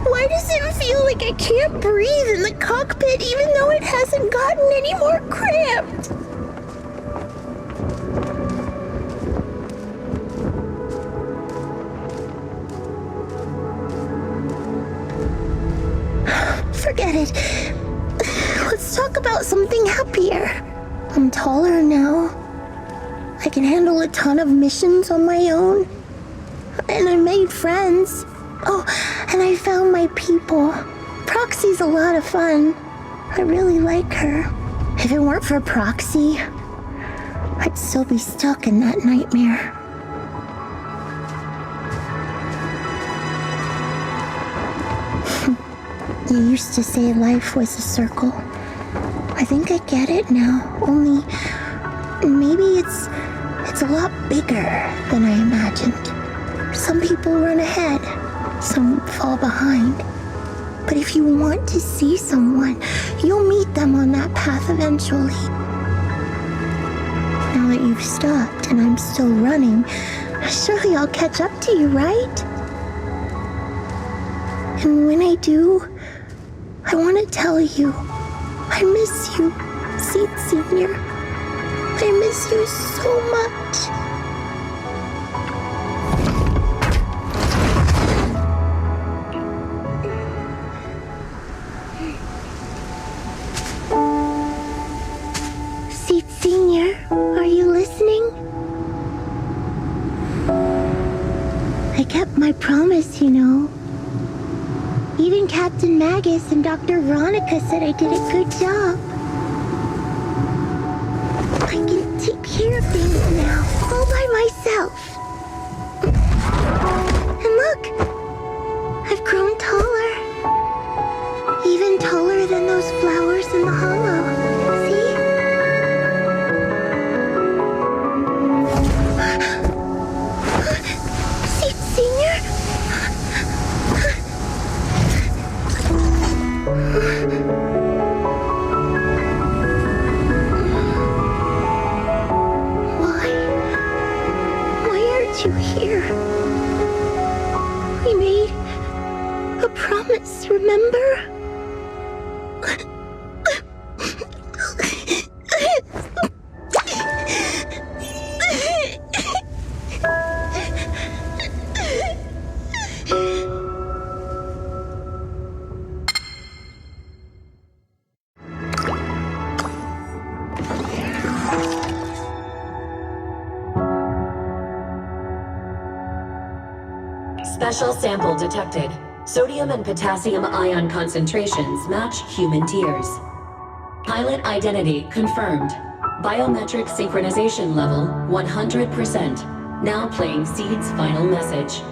Why does it feel like I can't breathe in the cockpit even though it hasn't gotten any more cramped? Forget it. Let's talk about something happier. I'm taller now. I can handle a ton of missions on my own. And I made friends. Oh, and I found my people. Proxy's a lot of fun. I really like her. If it weren't for Proxy, I'd still be stuck in that nightmare. You used to say life was a circle. I think I get it now, only maybe it's a lot bigger than I imagined. Some people run ahead, some fall behind. But if you want to see someone, you'll meet them on that path eventually. Now that you've stopped and I'm still running, surely I'll catch up to you, right? And when I do, I want to tell you, I miss you, Seed Senior. I miss you so much. Seed Senior, are you listening? I kept my promise, you know. Even Captain Magus and Dr. Veronica said I did a good job. I can take care of things now, all by myself. And look, I've grown taller. Even taller than those flowers in the hollow. See? Seed Senior? Why aren't you here? We made a promise, remember? Special sample detected. Sodium and potassium ion concentrations match human tears. Pilot identity confirmed. Biometric synchronization level 100%. Now playing Seed's final message.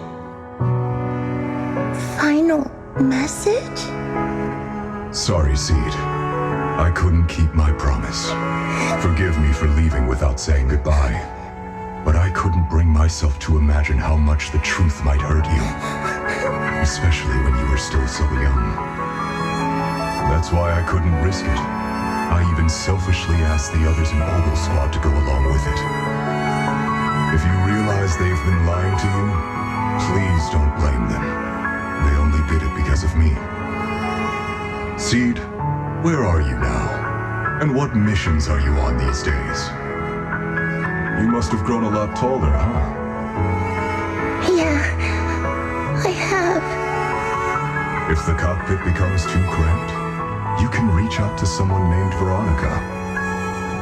Final message? Sorry, Seed. I couldn't keep my promise. Forgive me for leaving without saying goodbye. But I couldn't bring myself to imagine how much the truth might hurt you. Especially when you were still so young. That's why I couldn't risk it. I even selfishly asked the others in Ogle's squad to go along with it. If you realize they've been lying to you, please don't blame them. They only did it because of me. Seed, where are you now? And what missions are you on these days? You must have grown a lot taller, huh? Yeah, I have. If the cockpit becomes too cramped, you can reach out to someone named Veronica.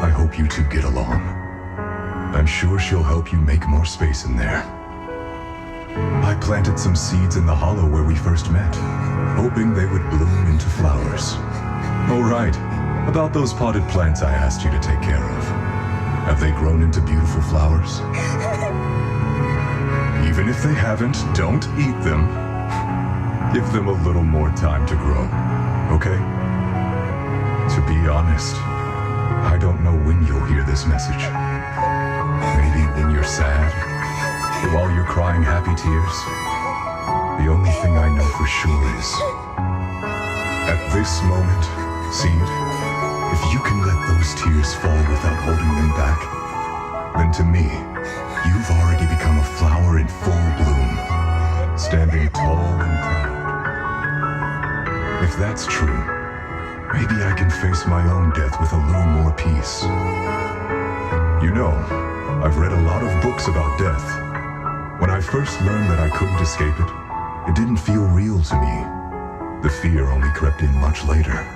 I hope you two get along. I'm sure she'll help you make more space in there. I planted some seeds in the hollow where we first met, hoping they would bloom into flowers. Oh right, about those potted plants I asked you to take care of. Have they grown into beautiful flowers? Even if they haven't, don't eat them. Give them a little more time to grow, okay? To be honest, I don't know when you'll hear this message. Maybe when you're sad, or while you're crying happy tears. The only thing I know for sure is, at this moment, Seed, if you can let those tears fall without holding them back, then to me, you've already become a flower in full bloom, standing tall and proud. If that's true, maybe I can face my own death with a little more peace. You know, I've read a lot of books about death. When I first learned that I couldn't escape it, it didn't feel real to me. The fear only crept in much later.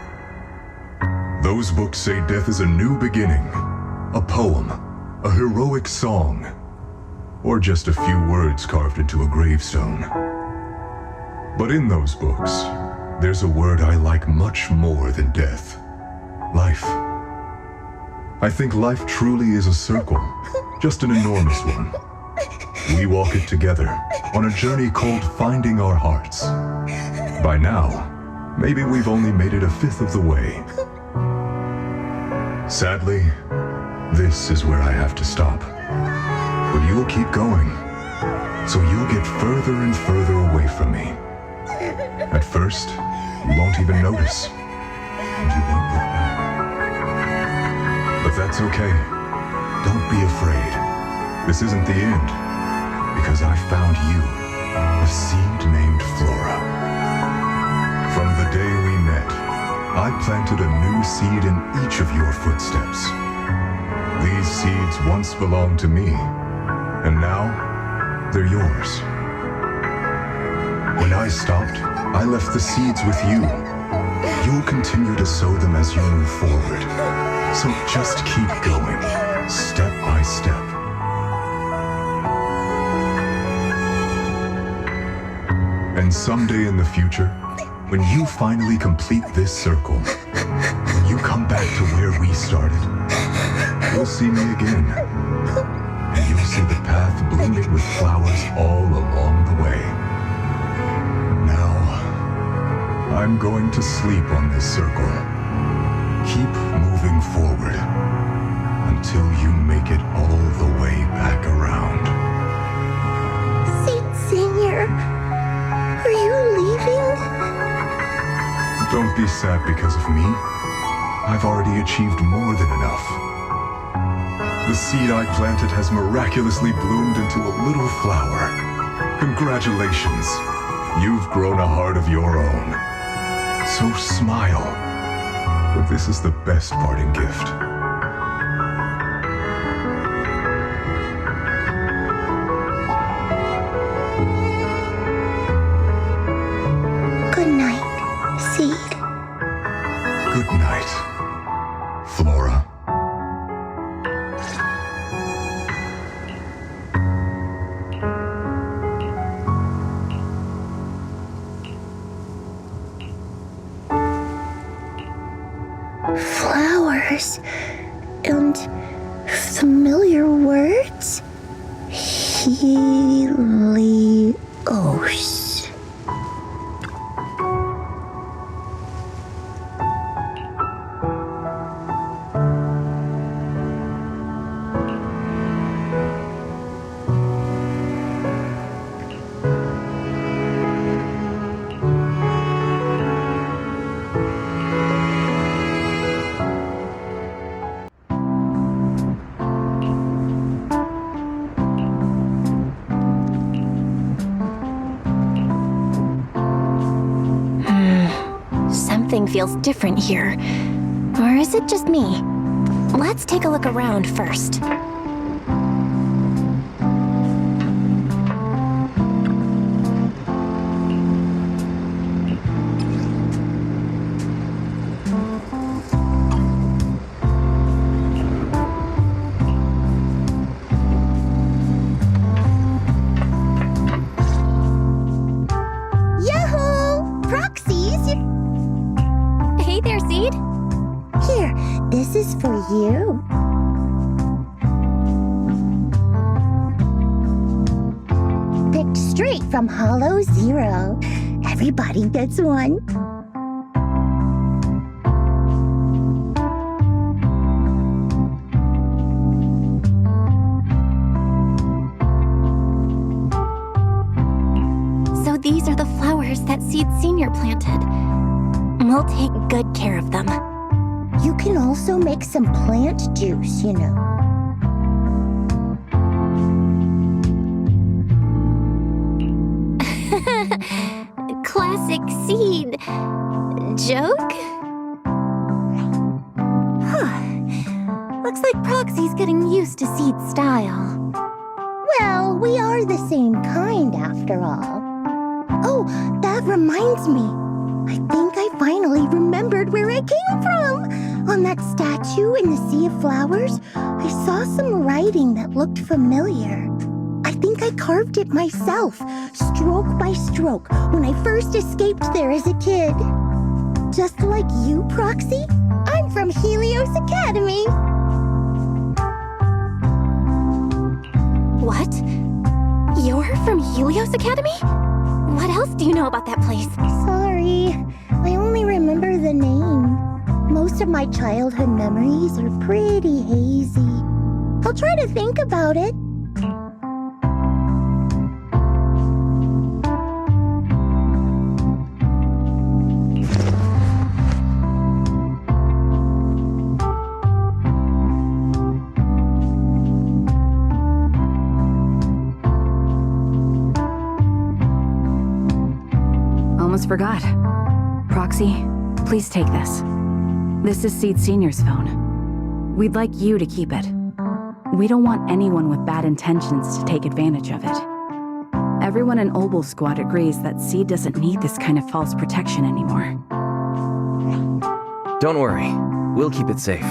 Those books say death is a new beginning, a poem, a heroic song, or just a few words carved into a gravestone. But in those books, there's a word I like much more than death. Life. I think life truly is a circle, just an enormous one. We walk it together on a journey called finding our hearts. By now, maybe we've only made it a fifth of the way. Sadly, this is where I have to stop. But you'll keep going, so you'll get further and further away from me. At first, you won't even notice, and you won't look back. But that's okay. Don't be afraid. This isn't the end, because I found you, a seed named Flora. I planted a new seed in each of your footsteps. These seeds once belonged to me, and now they're yours. When I stopped, I left the seeds with you. You'll continue to sow them as you move forward. So just keep going, step by step. And someday in the future, when you finally complete this circle, when you come back to where we started, you'll see me again. And you'll see the path blooming with flowers all along the way. Now, I'm going to sleep on this circle. Keep moving forward until you make it all the way back around. Seed Senior, are you leaving? Don't be sad because of me. I've already achieved more than enough. The seed I planted has miraculously bloomed into a little flower. Congratulations. You've grown a heart of your own. So smile. But this is the best parting gift. Good night, Seed. Good night, Flora. Flowers and familiar words. Helios. Something feels different here. Or is it just me? Let's take a look around first. Yahoo! Proxies! Hey there, Seed. Here, this is for you. Picked straight from Hollow Zero. Everybody gets one. So these are the flowers that Seed Senior planted. We'll take good care of them. You can also make some plant juice, you know. Classic Seed. Joke? Looks like Proxy's getting used to Seed's style. Well, we are the same kind after all. Oh, that reminds me. I think I finally remembered where I came from. On that statue in the Sea of Flowers, I saw some writing that looked familiar. I think I carved it myself, stroke by stroke, when I first escaped there as a kid. Just like you, Proxy, I'm from Helios Academy. What? You're from Helios Academy? What else do you know about that place? Sorry, I only remember the name. Most of my childhood memories are pretty hazy. I'll try to think about it. Almost forgot. Proxy, Please take this. This is Seed Senior's phone. We'd like you to keep it. We don't want anyone with bad intentions to take advantage of it. Everyone in Obel Squad agrees that Seed doesn't need this kind of false protection anymore. Don't worry. We'll keep it safe.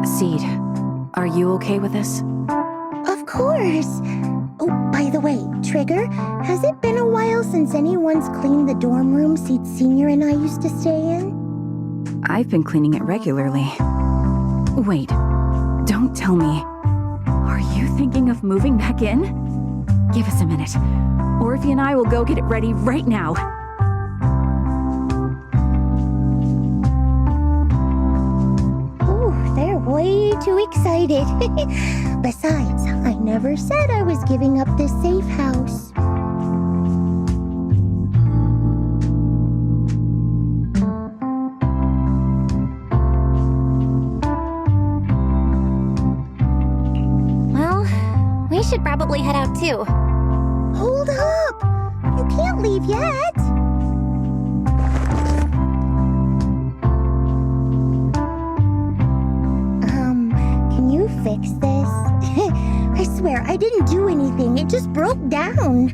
Seed, are you okay with this? Of course. Oh, by the way, Trigger, has it been a while since anyone's cleaned the dorm room Seed Senior and I used to stay in? I've been cleaning it regularly. Wait, don't tell me. Are you thinking of moving back in? Give us a minute. Orphe and I will go get it ready right now. Ooh, they're way too excited. Besides, I never said I was giving up this safe house. Well, we should probably head out too. Hold up! You can't leave yet! Can you fix this? I swear, I didn't do anything. It just broke down.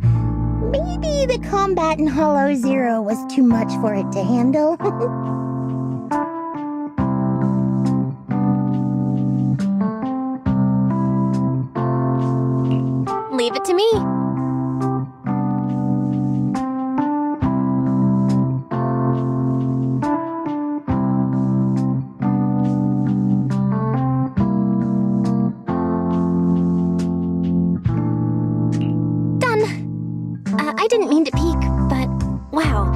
Maybe the combat in Hollow Zero was too much for it to handle. Leave it to me. I didn't mean to peek, but wow,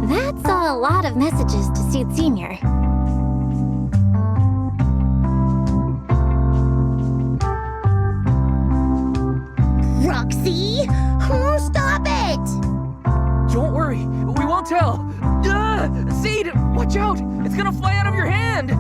that's a lot of messages to Seed Senior. Roxy! Oh, stop it! Don't worry, we won't tell. Seed, watch out! It's gonna fly out of your hand!